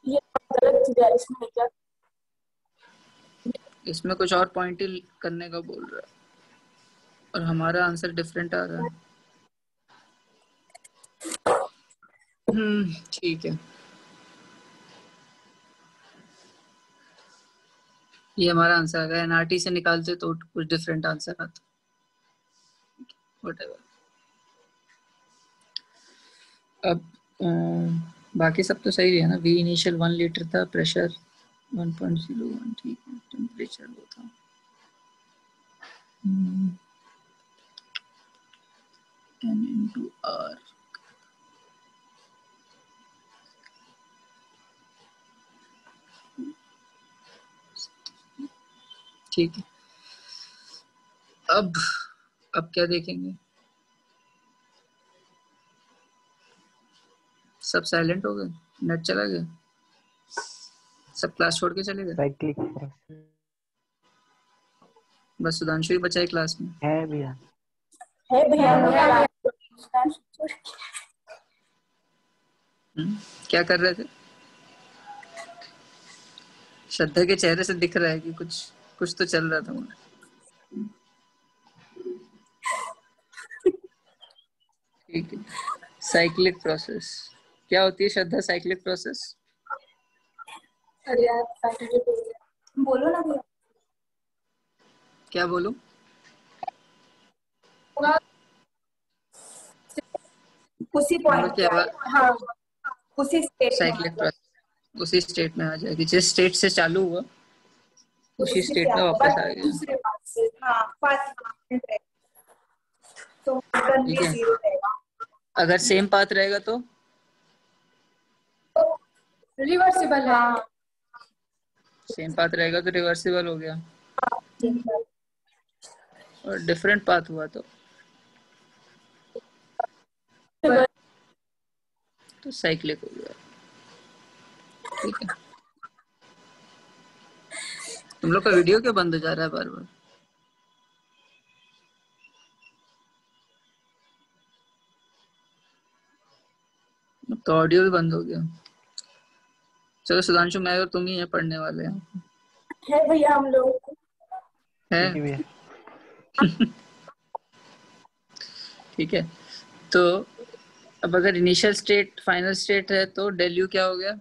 ये गलत चीज है इसमें क्या इसमें कुछ और पॉइंट ही करने का बोल रहा है और हमारा आंसर डिफरेंट आ रहा है। ठीक है, ये हमारा आंसर अगर एनआरटी से निकालते तो कुछ डिफरेंट आंसर आता। व्हाटएवर। अब बाकी सब तो सही है ना। वी इनिशियल 1 लीटर था, प्रेशर 1.01, ठीक है, टेम्परेचर वो था 10 into R। ठीक है, अब क्या देखेंगे? सब साइलेंट हो गए, नेट चला गया, सब क्लास छोड़ के चले गए। साइक्लिक प्रोसेस बस सुधांशु ही बचा है क्लास में। है भैया। क्या कर रहे थे? श्रद्धा के चेहरे से दिख रहा है कि कुछ तो चल रहा था वहाँ। ठीक है, साइक्लिक प्रोसेस क्या होती है श्रद्धा? साइक्लिक प्रोसेस अरे यार बोलो ना भैया क्या बोलूं? उसी पॉइंट पे हाँ उसी स्टेट में साइक्लिक प्रोसेस उसी स्टेट में आ जाएगी जिस स्टेट से चालू हुआ उसी स्टेट में वापस आ गया। दूसरे पास से हाँ पाथ तो ठीक है, अगर सेम पाथ रहेगा तो रिवर्सिबल है। सेम पाथ रहेगा तो रिवर्सिबल हो गया और डिफरेंट पाथ हुआ तो साइक्लिक हो गया। ठीक है, तुम लोग का वीडियो क्यों बंद हो जा रहा है बार बार? तो ऑडियो भी बंद हो गया। चलो सुधांशु, मैं और तुम ही हैं पढ़ने वाले हैं। है भैया हम लोग है जी भैया। ठीक है, तो अब अगर इनिशियल स्टेट फाइनल स्टेट है तो डेल यू क्या हो गया?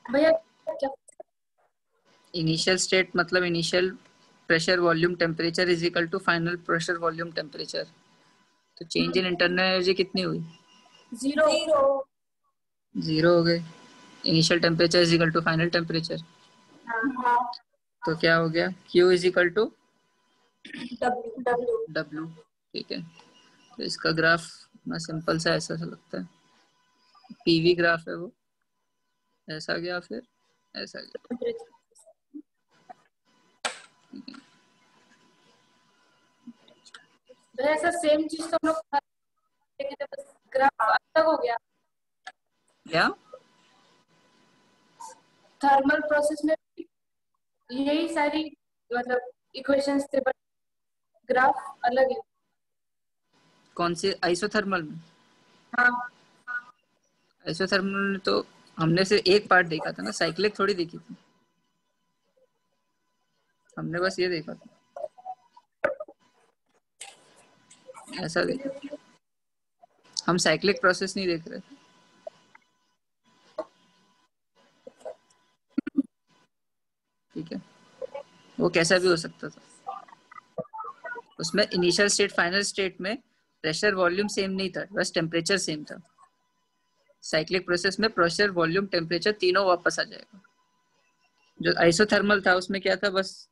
भैया इनिशियल स्टेट मतलब initial pressure volume temperature is equal to final pressure volume temperature. तो चेंज इन इंटरनल एनर्जी कितनी हुई? 0 हो गए। Initial temperature is equal to final temperature, तो क्या हो गया? Q is equal to W। ठीक है, तो इसका ग्राफ ना सिंपल सा ऐसा सा लगता है, पीवी ग्राफ है वो, ऐसा गया फिर ऐसा गया। ऐसा सेम चीज तो हम लोग ग्राफ अलग हो गया। क्या थर्मल प्रोसेस में यही सारी मतलब इक्वेशंस थे, बट ग्राफ अलग है। कौन से आइसोथर्मल में? हाँ आइसोथर्मल में तो हमने सिर्फ एक पार्ट देखा था ना, साइक्लिक थोड़ी देखी थी, हमने बस ये देखा था, ऐसा देखा था। हम साइक्लिक प्रोसेस नहीं देख रहे थे। ठीक है, वो कैसा भी हो सकता था। उसमें इनिशियल स्टेट फाइनल स्टेट में प्रेशर वॉल्यूम सेम नहीं था, बस टेम्परेचर सेम था। साइक्लिक प्रोसेस में प्रेशर वॉल्यूम टेम्परेचर तीनों वापस आ जाएगा। जो आइसोथर्मल था उसमें क्या था, बस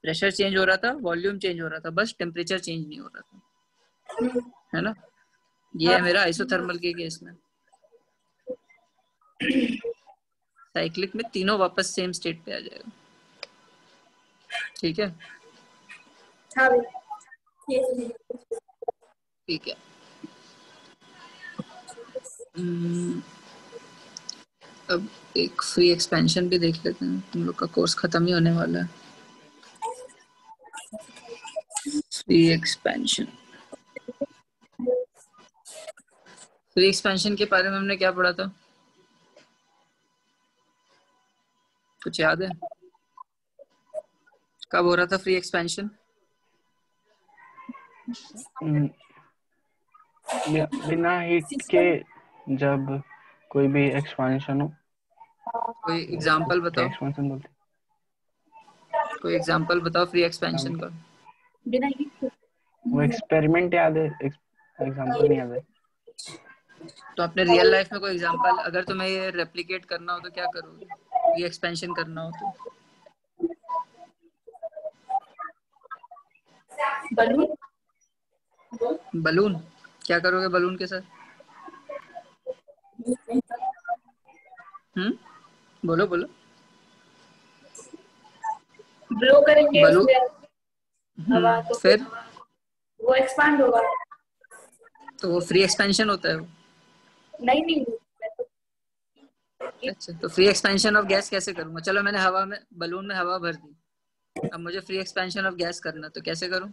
प्रेशर चेंज हो रहा था, वॉल्यूम चेंज हो रहा था, बस टेम्परेचर चेंज नहीं हो रहा था, है ना। ये है मेरा आइसोथर्मल के केस में। साइक्लिक में तीनों वापस सेम स्टेट पे आ जाएगा। ठीक है, हाँ ठीक है। अब एक फ्री एक्सपेंशन भी देख लेते हैं, तुम लोग का कोर्स खत्म ही होने वाला है। फ्री एक्सपेंशन, फ्री एक्सपेंशन के बारे में हमने क्या पढ़ा था, कुछ याद है? कब हो रहा था फ्री एक्सपेंशन? बिना हीट के जब कोई भी एक्सपेंशन हो। कोई एग्जांपल क्या बताओ, एक्सपेंशन बोलते कोई एग्जांपल बताओ फ्री एक्सपेंशन हैं? का। बिना वो एक्सपेरिमेंट याद है, एग्जांपल नहीं याद है। तो अपने रियल लाइफ में कोई एग्जांपल, अगर तुम्हें ये रेप्लिकेट करना हो तो क्या करोगे, फ्री एक्सपेंशन करना हो तो? बलून। बलून, क्या करोगे बलून के साथ? बोलो बोलो। ब्लो करेंगे बलून, उसमें हवा, तो फिर फिर वो एक्सपांड होगा। तो वो फ्री एक्सपेंशन होता है वो। नहीं नहीं, अच्छा, तो फ्री एक्सपेंशन ऑफ गैस कैसे करूंगा? चलो मैंने हवा में, बलून में हवा भर दी, अब मुझे फ्री एक्सपेंशन ऑफ गैस करना, तो कैसे करूं?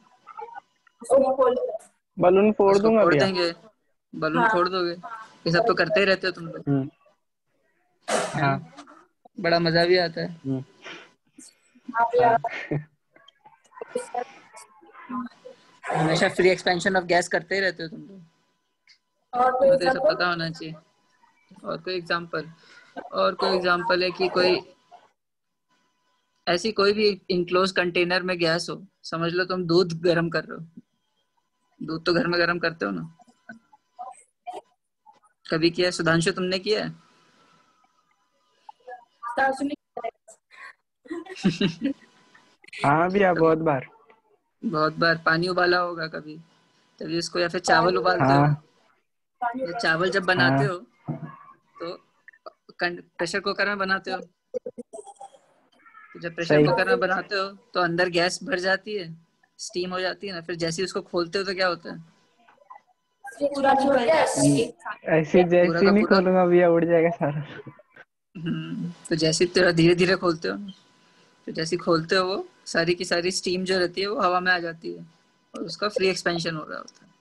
बलून फोड़ उसको दूंगा फोड़ भैया। देंगे, बलून हाँ फोड़ दोगे। ये सब तो करते ही रहते हो तुम लोग, है हाँ। ना, बड़ा मजा भी आता है। हाँ। हमेशा फ्री एक्सपेंशन ऑफ गैस करते ही रहते हो तुम लोग, और कोई तुम्हें तो ये सब एग्जांपल? पता होना चाहिए। और कोई एग्जांपल? और कोई एग्जांपल है कि कोई ऐसी कोई भी इनक्लोज कंटेनर में गैस हो, समझ लो तुम दूध गर्म कर रहे हो, दूध तो घर में गर्म करते हो ना, कभी किया है? सुधांशु तुमने किया है? हाँ भैया, बहुत बार। बहुत बार। पानी उबाला होगा कभी, तभी उसको, या फिर चावल उबालते हो, हाँ या चावल जब बनाते हाँ। हो तो प्रेशर कुकर में बनाते हो, तो जब प्रेशर सही। कुकर में बनाते हो तो अंदर गैस भर जाती है, स्टीम हो जाती है ना, फिर जैसे ही उसको खोलते हो तो क्या होता है? पूरा छोड़ दिया ऐसे पूरा जैसे का नहीं पूरा, खोलूंगा भैया, उड़ जाएगा सारा। तो जैसे ही धीरे धीरे खोलते हो, तो जैसे ही खोलते हो वो सारी की सारी स्टीम जो रहती है वो हवा में आ जाती है, और उसका फ्री एक्सपेंशन हो रहा होता है।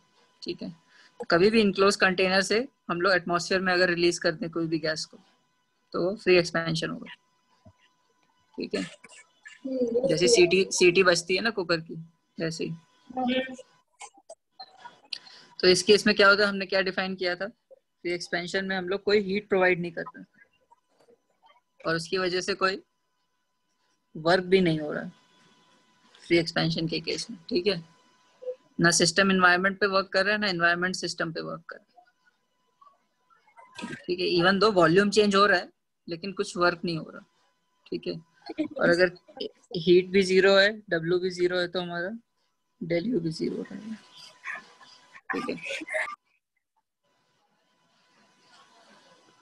ठीक है, तो कभी भी इनक्लोज कंटेनर से हम लोग एटमॉस्फेयर में अगर रिलीज करते हैं कोई भी गैस को, तो वो फ्री एक्सपेंशन होगा। ठीक है, जैसे सीटी सीटी बजती है ना कुकर की, वैसे ही। तो इस केस में क्या होता है, हमने क्या डिफाइन किया था, फ्री एक्सपेंशन में हम लोग कोई हीट प्रोवाइड नहीं कर रहे, और उसकी वजह से कोई वर्क भी नहीं हो रहा फ्री एक्सपेंशन के केस में। ठीक है, ना सिस्टम एनवायरनमेंट पे वर्क कर रहा है, ना एनवायरनमेंट सिस्टम पे वर्क कर रहा है। ठीक है, इवन दो वॉल्यूम चेंज हो रहा है लेकिन कुछ वर्क नहीं हो रहा। ठीक है, और अगर हीट भी जीरो है, डब्ल्यू भी जीरो है, तो हमारा डेल यू भी जीरो रहेगा। ठीक है,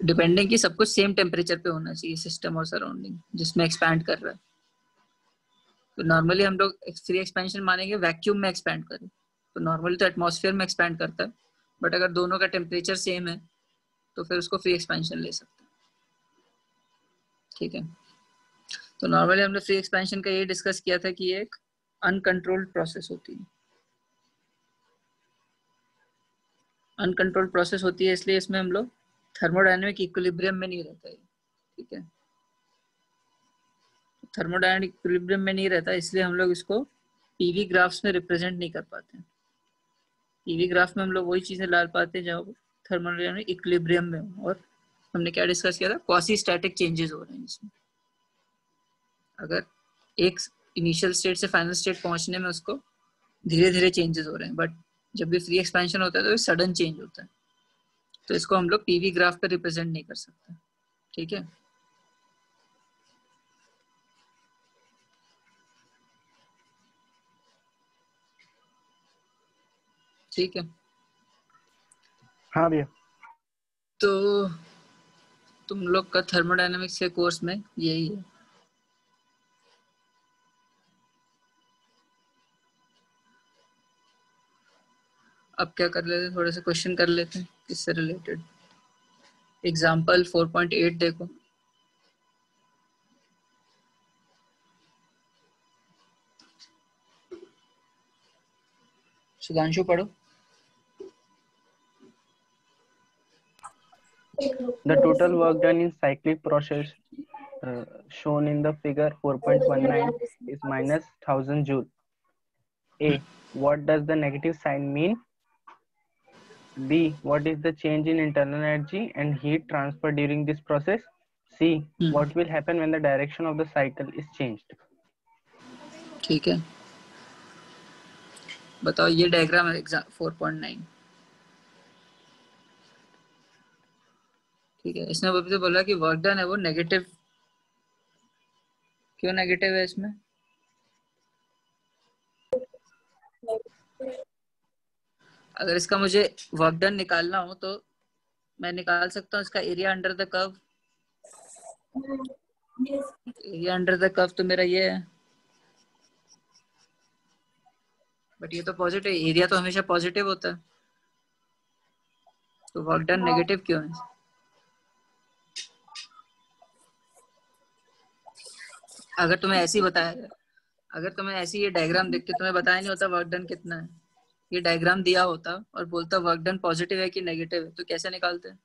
डिपेंडिंग कि सब कुछ सेम टेम्परेचर पे होना चाहिए, सिस्टम और सराउंडिंग जिसमें एक्सपैंड कर रहा है। तो नॉर्मली हम लोग फ्री एक्सपेंशन मानेंगे वैक्यूम में एक्सपैंड करें, तो नॉर्मली तो एटमॉस्फेयर में एक्सपैंड करता है, बट अगर दोनों का टेम्परेचर सेम है तो फिर उसको फ्री एक्सपेंशन ले सकते हैं। ठीक है, तो नॉर्मली हमने फ्री एक्सपेंशन का ये डिस्कस किया था कि ये एक अनकंट्रोल्ड प्रोसेस होती है। अनकंट्रोल्ड प्रोसेस होती है इसलिए इसमें हम लोग थर्मोडायनेमिक इक्विलिब्रियम में नहीं रहता है। ठीक है, थर्मोडायनेमिक इक्विलिब्रियम में नहीं रहता इसलिए हम लोग इसको पीवी ग्राफ्स में रिप्रेजेंट नहीं कर पाते। पीवी ग्राफ में हम लोग वही चीजें ला पाते हैं जहाँ थर्मोडायनेमिक इक्विलिब्रियम में हो। और हमने क्या डिस्कस किया था, क्वासी स्टैटिक चेंजेस हो रहे हैं इसमें। अगर एक इनिशियल स्टेट से फाइनल स्टेट पहुंचने में उसको धीरे धीरे चेंजेस हो रहे हैं, बट जब भी फ्री एक्सपेंशन होता है तो सडन चेंज होता है, तो इसको हम लोग पीवी ग्राफ पे रिप्रेजेंट नहीं कर सकते। ठीक है, ठीक है। हाँ भैया। तो तुम लोग का थर्मोडायनेमिक्स के कोर्स में यही है। अब क्या कर लेते हैं, थोड़े से क्वेश्चन कर लेते हैं इससे रिलेटेड। एग्जाम्पल 4.8 देखो। सुधांशु पढ़ो। The total work done in cyclic process shown in the figure 4.19 is minus 1000 joule. A. What does the negative sign mean? B. What is the change in internal energy and heat transfer during this process? C. What will happen when the direction of the cycle is changed? ठीक है, बताओ। ये डायग्राम है एग्जाम 4.9। ठीक है, इसने अभी तो बोला कि वर्क डन है वो नेगेटिव। क्यों नेगेटिव है इसमें? अगर इसका मुझे वर्क डन निकालना हो तो मैं निकाल सकता हूँ इसका area under the curve. Area under the curve तो मेरा ये है, बट ये तो पॉजिटिव, एरिया तो हमेशा पॉजिटिव होता है, तो वर्क डन नेगेटिव क्यों है? अगर तुम्हें ऐसी बताया, अगर तुम्हें ऐसी ये डायग्राम देख के तुम्हें बताया नहीं होता वर्क डन कितना है, ये डायग्राम दिया होता और बोलता वर्क डन पॉजिटिव है कि नेगेटिव है, तो कैसे निकालते हैं?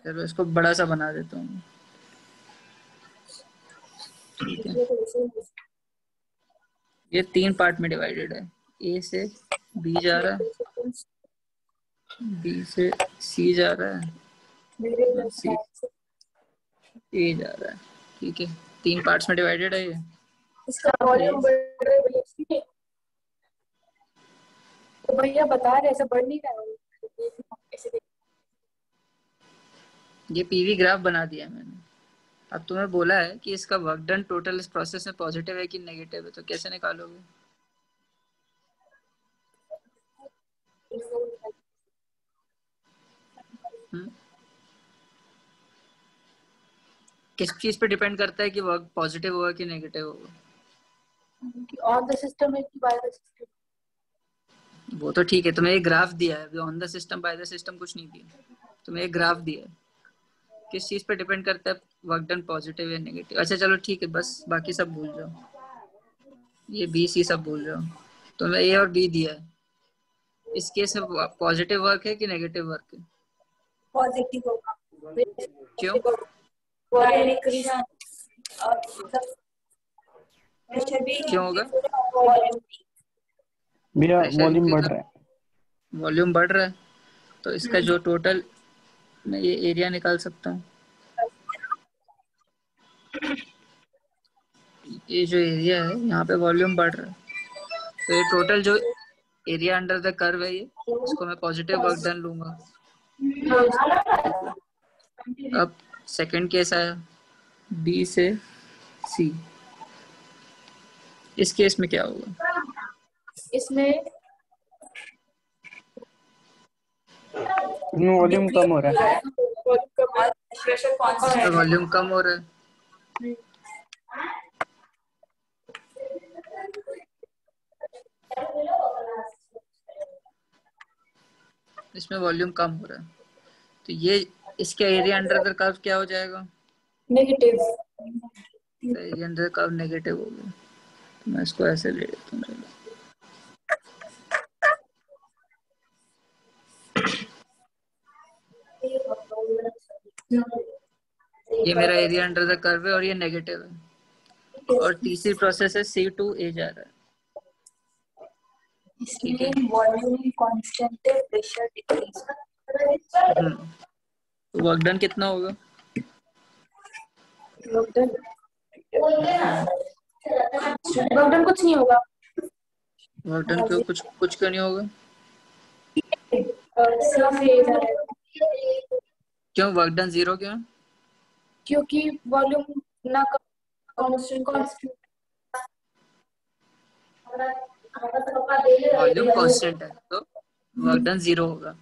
चलो इसको बड़ा सा बना देता हूँ। ठीक है, ये 3 पार्ट में डिवाइडेड है। ए से बी जा रहा है, बी से सी जा रहा है, सी ए जा रहा है। ठीक है, 3 पार्ट्स में डिवाइडेड है ये। इसका वॉल्यूम बढ़ रहा है भैया, तो भैया बता रहे ऐसा बढ़ नहीं रहा है ऐसे। ये पीवी ग्राफ बना दिया है मैंने। अब तुम्हें बोला है कि इसका वर्क डन टोटल इस प्रोसेस में पॉजिटिव है कि नेगेटिव है, तो कैसे निकालोगे? किस चीज पे डिपेंड करता है कि वर्क पॉजिटिव होगा कि नेगेटिव होगा? ऑन द सिस्टम है कि बाय द सिस्टम? वो तो ठीक है, तुम्हें एक ग्राफ दिया है। On the system by the system कुछ नहीं दिया, तुम्हें एक ग्राफ दिया है। किस चीज पे डिपेंड करता है वर्क डन पॉजिटिव या नेगेटिव? अच्छा चलो ठीक है, बस बाकी सब भूल जाओ, ये बी सी सब भूल जाओ। तुम्हें ए और बी दिया है, इस केस में पॉजिटिव वर्क है कि नेगेटिव वर्क है? पॉजिटिव होगा। क्यों? क्यों होगा? भैया वॉल्यूम बढ़ रहा है। वॉल्यूम बढ़ रहा है, तो इसका जो टोटल, मैं ये एरिया निकाल सकता हूँ। ये जो एरिया है यहाँ पे वॉल्यूम बढ़ रहा है, तो ये टोटल जो एरिया अंडर द कर्व है, ये इसको मैं पॉजिटिव वर्क डन लूंगा। अब सेकंड केस आया बी से सी, इस केस में क्या होगा? इसमें वॉल्यूम कम हो रहा है। प्रेशर इसमें वॉल्यूम कम हो रहा है, इसमें वॉल्यूम कम हो रहा है, तो ये इसका एरिया अंडर द कर्व क्या हो जाएगा? नेगेटिव। तो area under the curve negative हो गया, तो मैं इसको ऐसे ले लेता हूँ। ये मेरा एरिया अंडर द कर्व है और ये नेगेटिव है, और तीसरी प्रोसेस है C2A जा रहा है, ठीक है। वॉल्यूम कांस्टेंट है, प्रेशर डिक्रीज। तो वर्क डन कितना होगा? वर्क डन कुछ नहीं होगा। वर्क डन क्यों कुछ क्यों नहीं होगा? क्यों वर्क डन 0 क्यों? क्योंकि वॉल्यूम ना कांस्टेंट वॉल्यूम कांस्टेंट है तो वर्क डन 0 होगा।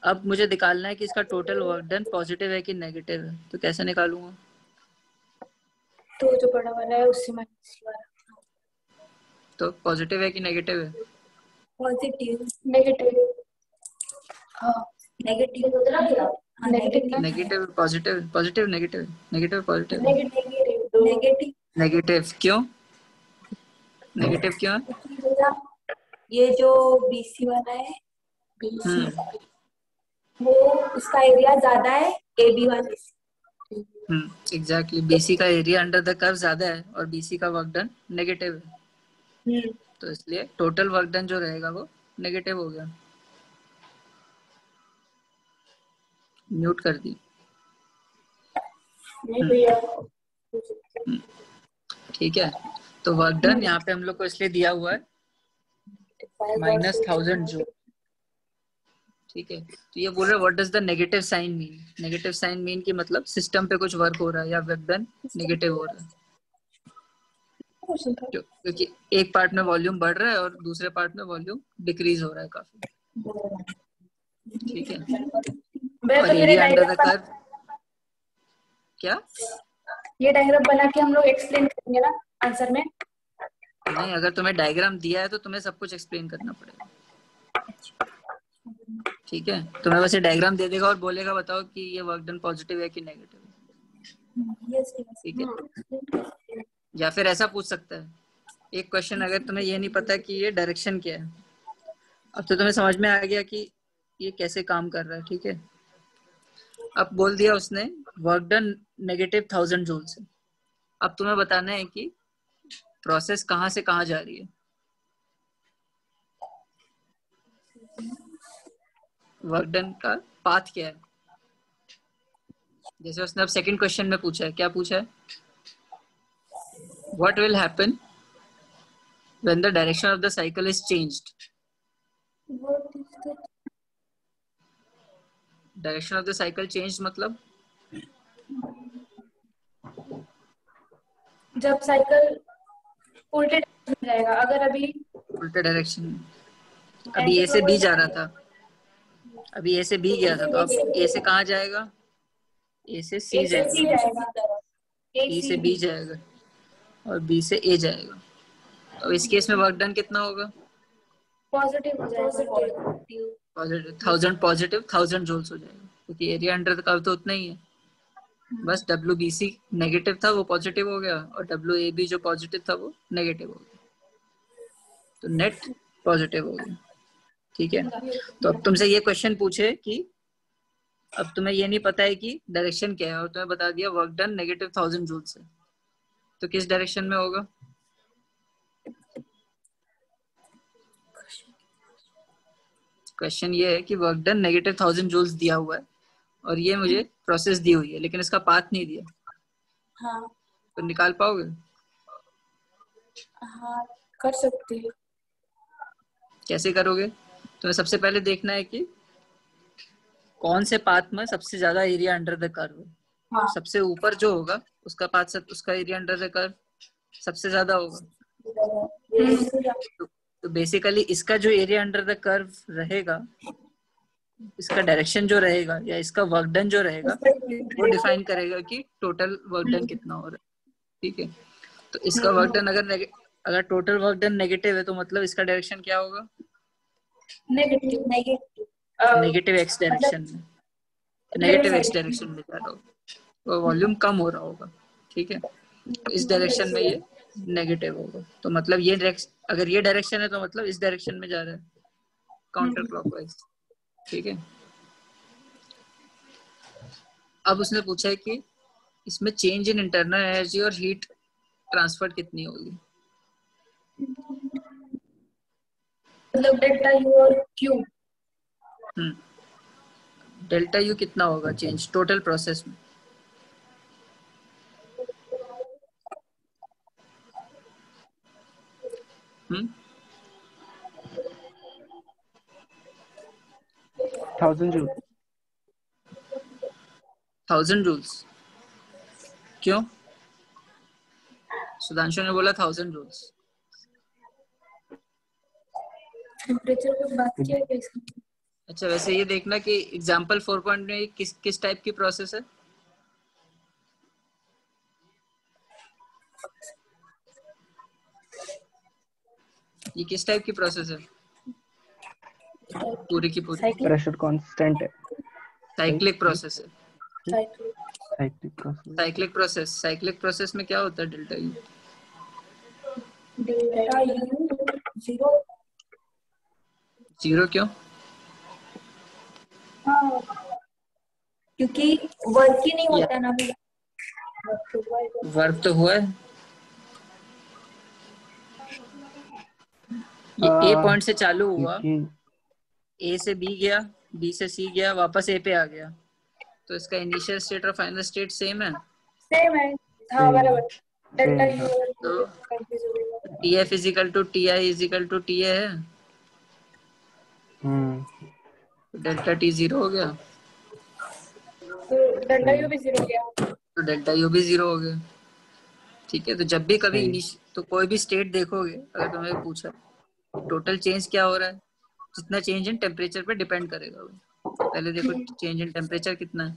अब मुझे निकालना है कि इसका टोटल वर्क डन पॉजिटिव है कि नेगेटिव है, तो कैसे निकालूंगा? तो जो बड़ा वाला है उससे माइनस वाला, तो पॉजिटिव है कि नेगेटिव है? Positive negative. हाँ negative negative negative positive, positive negative, negative positive, negative negative क्यों? नेगेटिव क्यों है? ये जो BC वाला है, BC वो उसका एरिया ज्यादा है AB वाले से। एग्जैक्टली, BC का एरिया अंडर द कर्व ज्यादा है और BC का वर्क डन नेगेटिव है, तो इसलिए टोटल वर्क डन जो रहेगा वो नेगेटिव हो गया। म्यूट कर दी। ठीक है, तो वर्क डन यहाँ पे हम लोग को इसलिए दिया हुआ है -1000 जूल, ठीक है। तो ये बोल रहे what does the negative sign mean? Negative sign mean की मतलब सिस्टम पे कुछ वर्क हो रहा है या वर्क डन नेगेटिव हो रहा है, क्योंकि एक पार्ट में वॉल्यूम बढ़ रहा है और दूसरे पार्ट में वॉल्यूम डिक्रीज हो रहा है काफी, ठीक है। और एरिया अंडर द कर्व क्या? ये डायग्राम बना के हम लोग एक्सप्लेन करेंगे ना आंसर में। नहीं, अगर तुम्हें डायग्राम दिया है तो तुम्हें सब कुछ एक्सप्लेन करना पड़ेगा, ठीक है। तुम्हें वैसे डायग्राम दे देगा और बोलेगा बताओ कि ये वर्क डन पॉजिटिव है कि नेगेटिव है, ठीक है। या फिर ऐसा पूछ सकता है, एक क्वेश्चन अगर तुम्हें ये नहीं पता कि ये डायरेक्शन क्या है, अब तो तुम्हें समझ में आ गया कि ये कैसे काम कर रहा है, ठीक है। अब बोल दिया उसने वर्क डन -1000 जूल से, अब तुम्हें बताना है कि प्रोसेस कहाँ से कहाँ जा रही है। वर्क डन का पाथ क्या है, जैसे उसने अब सेकंड क्वेश्चन में पूछा है, क्या पूछा है? What will happen when the direction of the cycle is changed? Direction of the cycle change मतलब जब साइकिल उल्टे डायरेक्शन में जाएगा, अगर अभी उल्टे डायरेक्शन, अभी ए से बी जा रहा था, अभी ए से बी गया था, तो अब ए से कहाँ जाएगा? ए से सी जाएगा, सी से बी जाएगा और बी से ए जाएगा। तो इस केस में वर्क डन कितना होगा? पॉजिटिव हो जाएगा, पॉजिटिव 1000, पॉजिटिव 1000 जूल्स हो जाएगा, क्योंकि एरिया अंडर द कर्व तो उतना ही है, बस WBC नेगेटिव था वो पॉजिटिव हो गया और WAB जो पॉजिटिव था वो नेगेटिव हो गया, तो नेट पॉजिटिव हो गया, ठीक है। तो अब तुमसे ये क्वेश्चन पूछे कि अब तुम्हें ये नहीं पता है कि डायरेक्शन क्या है और तुम्हें बता दिया वर्क डन -1000 जूल से, तो किस डायरेक्शन में होगा? क्वेश्चन ये है कि वर्क डन -1000 जूल्स दिया हुआ है और ये मुझे प्रोसेस दी हुई है, लेकिन इसका पाथ नहीं दिया। हाँ, तो निकाल पाओगे? हाँ कर सकते हैं। कैसे करोगे? तुम्हें सबसे पहले देखना है कि कौन से पाथ में सबसे ज्यादा एरिया अंडर द कर्व है। हाँ। सबसे ऊपर जो होगा उसका पाथ उसका एरिया अंडर द कर्व सबसे ज्यादा होगा, तो बेसिकली इसका जो एरिया अंडर द कर्व रहेगा इसका डायरेक्शन जो रहेगा या इसका वर्क डन जो रहेगा वो डिफाइन करेगा कि टोटल वर्क डन कितना हो रहा है। ठीक है, तो इसका वर्क डन अगर टोटल वर्क डन नेगेटिव है तो मतलब इसका डायरेक्शन क्या होगा? नेगेटिव नेगेटिव एक्स डायरेक्शन में, नेगेटिव एक्स डायरेक्शन में जा रहा होगा, तो वॉल्यूम कम हो रहा होगा। ठीक है, तो इस डायरेक्शन में ये नेगेटिव होगा, तो मतलब ये अगर ये डायरेक्शन है तो मतलब इस डायरेक्शन में जा रहा है, काउंटर क्लॉकवाइज। ठीक है, अब उसने पूछा है कि इसमें चेंज इन इंटरनल एनर्जी और हीट ट्रांसफर कितनी होगी? मतलब डेल्टा यू और क्यू। डेल्टा यू कितना होगा चेंज टोटल प्रोसेस में? हम्म 1000 जूल। 1000 जूल्स। क्यों? सुधांशु ने बोला 1000 जूल्स। टेम्परेचर पे बात किया है इसमें। अच्छा, वैसे ये देखना कि एग्जांपल 4 में किस टाइप की प्रोसेस है? ये किस टाइप की प्रोसेस है? पूरी की पूरी प्रेशर कांस्टेंट है। साइक्लिक प्रोसेस है। Cyclic process. साइक्लिक प्रोसेस में क्या होता है delta U? Delta U zero. Zero क्यों? हाँ, क्योंकि वर्क ही नहीं होता ना भैया। वर्क तो हुआ है, ये ए पॉइंट से चालू हुआ, ए से बी गया, बी से सी गया, वापस ए पे आ गया, तो इसका इनिशियल स्टेट और फाइनल स्टेट सेम है। सेम है, हाँ बराबर। डेल्टा Same, यू तो T F is equal to T I is equal to T A है, तो डेल्टा टी जीरो हो गया, तो डेल्टा यू भी जीरो गया। तो डेल्टा यू भी जीरो हो गया। ठीक है, तो जब भी कभी सही। तो कोई भी स्टेट देखोगे, अगर तुम्हें पूछा टोटल चेंज क्या हो रहा है, जितना चेंज इन टेम्परेचर पे डिपेंड करेगा वो। पहले देखो चेंज इन टेम्परेचर कितना है,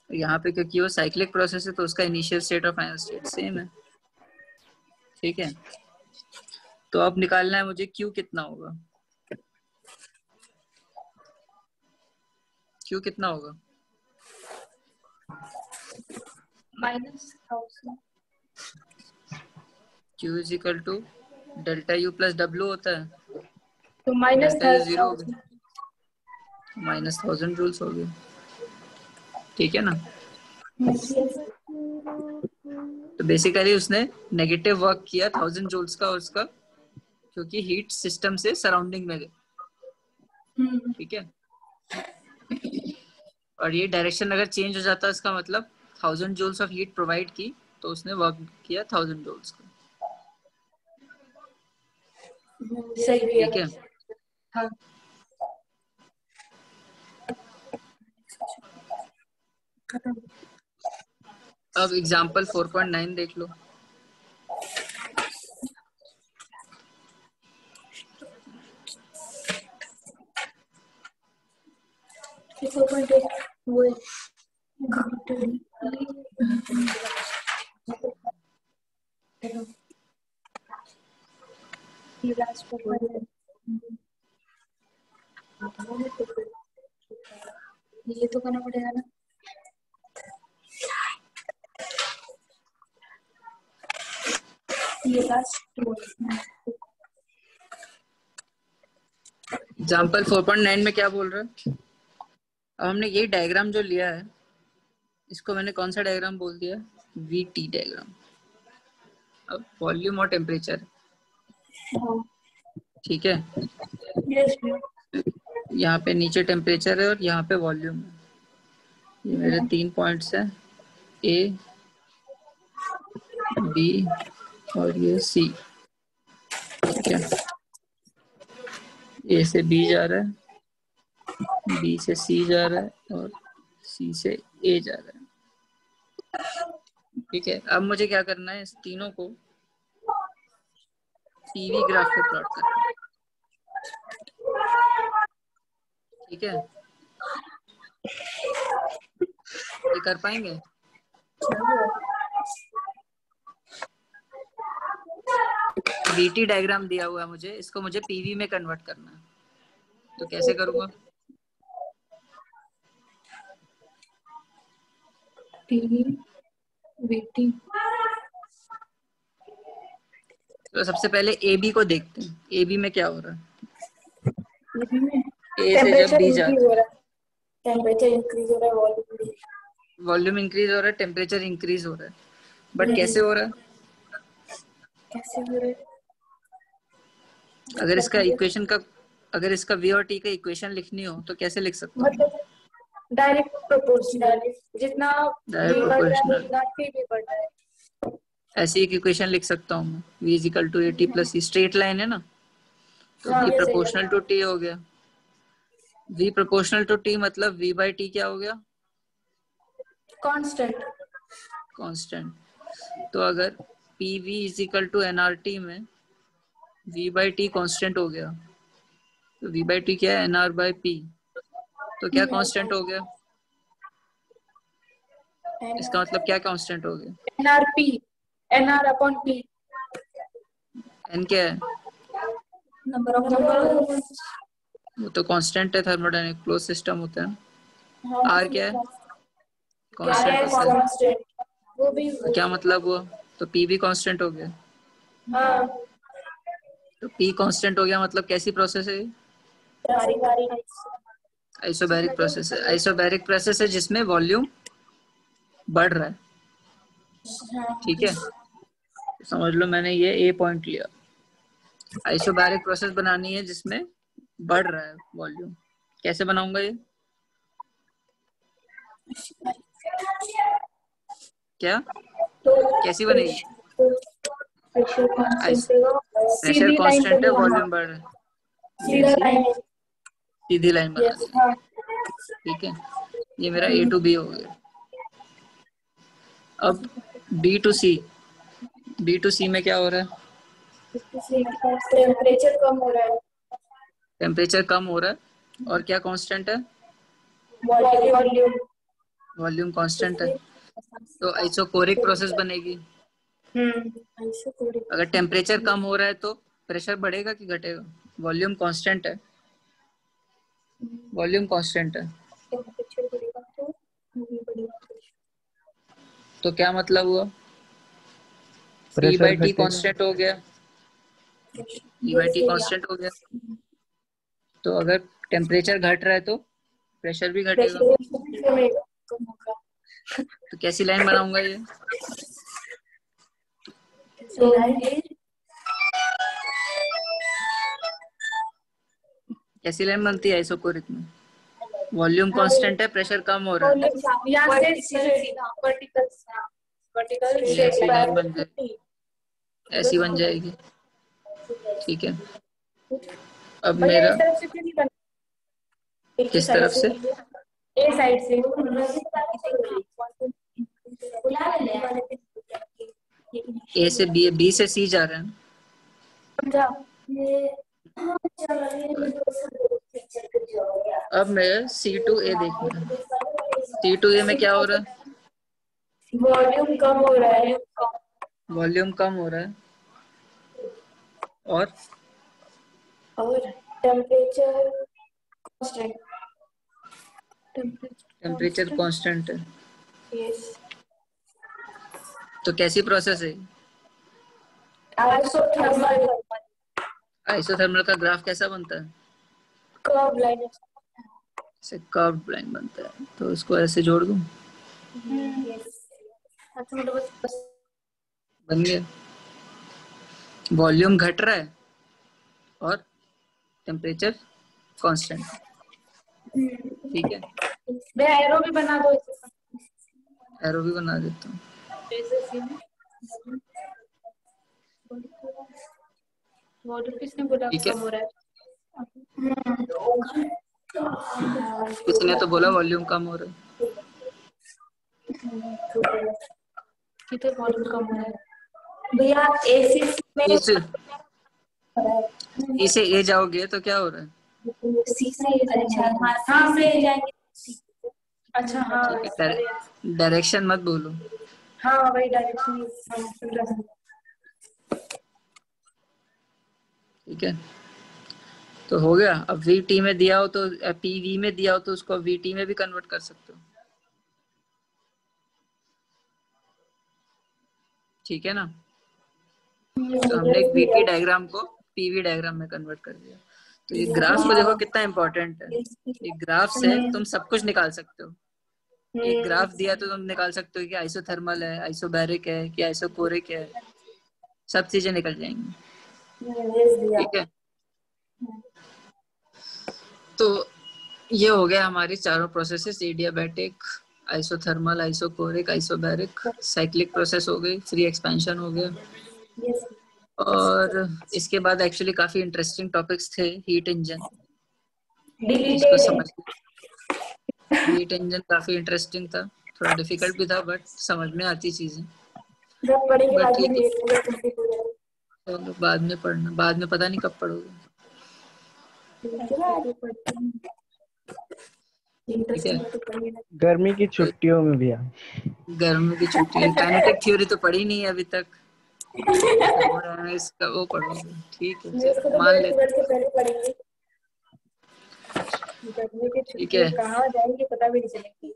यहाँ पे क्योंकि वो साइक्लिक प्रोसेस है तो उसका इनिशियल स्टेट और फाइनल स्टेट सेम है। ठीक है, तो अब निकालना है मुझे क्यू कितना होगा। क्यू कितना होगा? -1000। Q is equal to delta U plus W होता है, तो डेल्टा यू जीरो हो -1000। गया, -1000 जूल्स हो गया। ठीक है ना, तो बेसिकली उसने नेगेटिव वर्क किया 1000 जूल्स का उसका, क्योंकि हीट सिस्टम से सराउंडिंग में गई। ठीक है, और ये डायरेक्शन अगर चेंज हो जाता है इसका मतलब 1000 जूल्स ऑफ हीट प्रोवाइड की, तो उसने वर्क किया 1000 जूल्स का। सही ठीक है, हाँ। अब एग्जांपल 4.9 देख लो। ये तो करना पड़ेगा ना। ये एग्जांपल 4.9 में क्या बोल रहा है? अब हमने ये डायग्राम जो लिया है, इसको मैंने कौन सा डायग्राम बोल दिया? VT diagram. अब वॉल्यूम और टेम्परेचर। ठीक है, यहाँ पे नीचे टेम्परेचर है और यहाँ पे वॉल्यूम है। ये मेरे 3 पॉइंट्स हैं, A, B और ये C। ठीक है, A से B जा रहा है, B से C जा रहा है और C से A जा रहा है। ठीक है, अब मुझे क्या करना है, इस तीनों को PV ग्राफ पे प्लॉट करना है। ठीक है, ये कर पाएंगे? VT डायग्राम दिया हुआ है मुझे, इसको मुझे PV में कन्वर्ट करना है, तो कैसे करूँगा? PV VT। तो सबसे पहले AB को देखते हैं, AB में क्या हो रहा है? A से जब B जा रहा है, टेम्परेचर इंक्रीज हो रहा है, वॉल्यूम इंक्रीज हो रहा है, टेम्परेचर इंक्रीज हो रहा है, बट कैसे हो रहा है? कैसे हो रहा है? अगर इसका इक्वेशन का, अगर इसका V और T का इक्वेशन लिखनी हो तो कैसे लिख सकता हूँ? मतलब डायरेक्ट प्रोपोर्शनल, जितना डायरेक्ट बढ़ रहा है प्रोपोर्शनल, उतना T भी बढ़ रहा है। ऐसी एक इक्वेशन लिख सकता हूँ मैं, V is equal to AT plus C, straight line है ना, तो हाँ, V ये सही प्रोपोर्शनल टू T हो गया। V प्रोपोर्शनल टू T मतलब V बाई T क्या हो गया? कांस्टेंट। कांस्टेंट। तो अगर PV is equal to NRT में V बाई T कांस्टेंट हो गया, तो V बाई T क्या है? NR बाई P, तो क्या कांस्टेंट हो गया? इसका मतलब क्या कांस्टेंट हो गया? NRP, NR upon P, N क्या है? नंबर ऑफ वो तो कांस्टेंट है, थर्मोडायनेमिक क्लोज सिस्टम होता है। R क्या है? कांस्टेंट होता है। कांस्टेंट, वो भी तो क्या मतलब हुआ? तो P भी कांस्टेंट हो गया। हाँ, तो P कांस्टेंट हो गया मतलब कैसी प्रोसेस है? आइसोबैरिक प्रोसेस है। आइसोबैरिक प्रोसेस है जिसमें वॉल्यूम बढ़ रहा है, ठीक है, समझ लो मैंने ये A पॉइंट लिया। आइसोबैरिक प्रोसेस बनानी है जिसमें बढ़ रहा है वॉल्यूम, कैसे बनाऊंगा ये? क्या कैसी बनेगी? प्रेशर कांस्टेंट है, वॉल्यूम बढ़ रहा है, सीधी लाइन बना दी, ठीक है। ये मेरा A to B हो गया। अब B to C, B to C में क्या हो रहा है? टेम्परेचर कम हो रहा है, टेम्परेचर कम हो रहा है, और क्या कांस्टेंट है? वॉल्यूम। वॉल्यूम कांस्टेंट है, तो आइसोकोरिक प्रोसेस बनेगी। अगर टेम्परेचर कम हो रहा है तो प्रेशर बढ़ेगा कि घटेगा? वॉल्यूम कांस्टेंट है, वॉल्यूम कांस्टेंट है, तो क्या मतलब हुआ? P बाई T कांस्टेंट हो गया, P बाई T कांस्टेंट हो गया, तो अगर टेम्परेचर घट रहा है तो प्रेशर भी घटेगा। तो कैसी लाइन बनाऊंगा ये? कैसी लाइन बनती है आइसोकोरिक में? वॉल्यूम कांस्टेंट है, प्रेशर कम हो रहा है, ये ऐसी लाइन बन जाएगी, ऐसी बन जाएगी, ठीक है। अब मेरा किस तरफ से? ए साइड से A से B, B से C जा रहे हैं। अब मेरे C to A देखना है। C to A में क्या हो रहा है? वॉल्यूम कम हो रहा है, वॉल्यूम कम हो रहा है, और टेम्परेचर कांस्टेंट, टेम्परेचर कांस्टेंट है, यस। तो कैसी प्रोसेस है? आइसोथर्मल, आइसोथर्मल का ग्राफ कैसा बनता है? कर्व लाइन, से कर्व लाइन बनता है, तो इसको ऐसे जोड़ दूं, बन गया। वॉल्यूम घट रहा है और टेम्परेचर कांस्टेंट, ठीक है। मैं एरो भी बना दो, एरो भी बना देता हूँ। वॉल्यूम किसने बोला ठीक है, कम हो रहा है? किसने तो बोला वॉल्यूम कम हो रहा है? किधर वॉल्यूम कम हो रहा है भैया? AC में इस E से A जाओगे तो क्या हो रहा है? सी से अच्छा हाँ से जाएंगे। अच्छा हाँ ठीक है, डायरेक्शन मत बोलो। हाँ वही डायरेक्शन। ठीक है, तो हो गया। अब वी टी में दिया हो तो पी वी में दिया हो तो उसको वी टी में भी कन्वर्ट कर सकते हो। ठीक है ना, तो हमने एक वी टी डायग्राम को पीवी डायग्राम में कन्वर्ट कर दिया। तो ये ग्राफ को देखो कितना इंपॉर्टेंट है। ये ग्राफ से तुम सब कुछ निकाल सकते हो। एक ग्राफ दिया तो तुम निकाल सकते हो कि आइसोथर्मल है, आइसोबैरिक है, कि आइसोकोरिक है, सब चीजें निकल जाएंगी। ठीक है, तो ये हो गया हमारी चारों processes, adiabatic, isothermal, isochoric, isobaric. Cyclic process हो गई, फ्री एक्सपेंशन हो गया। और इसके बाद एक्चुअली काफी इंटरेस्टिंग टॉपिक्स थे। हीट इंजन, इसको समझ, हीट इंजन काफी इंटरेस्टिंग था, थोड़ा डिफिकल्ट भी था बट समझ में आती चीजें। बट ठीक है, चलो बाद में पढ़ना, बाद में पता नहीं कब पढ़ोगे। ठीक है, गर्मी की छुट्टियों में भी। गर्मी की छुट्टी, काइनेटिक थ्योरी तो पढ़ी नहीं है अभी तक, थर्मोडायनामिक्स का वो पढ़ोगे। ठीक है, चलो मान लेते। ठीक है, कहाँ जाएंगे पता भी नहीं चलेगी।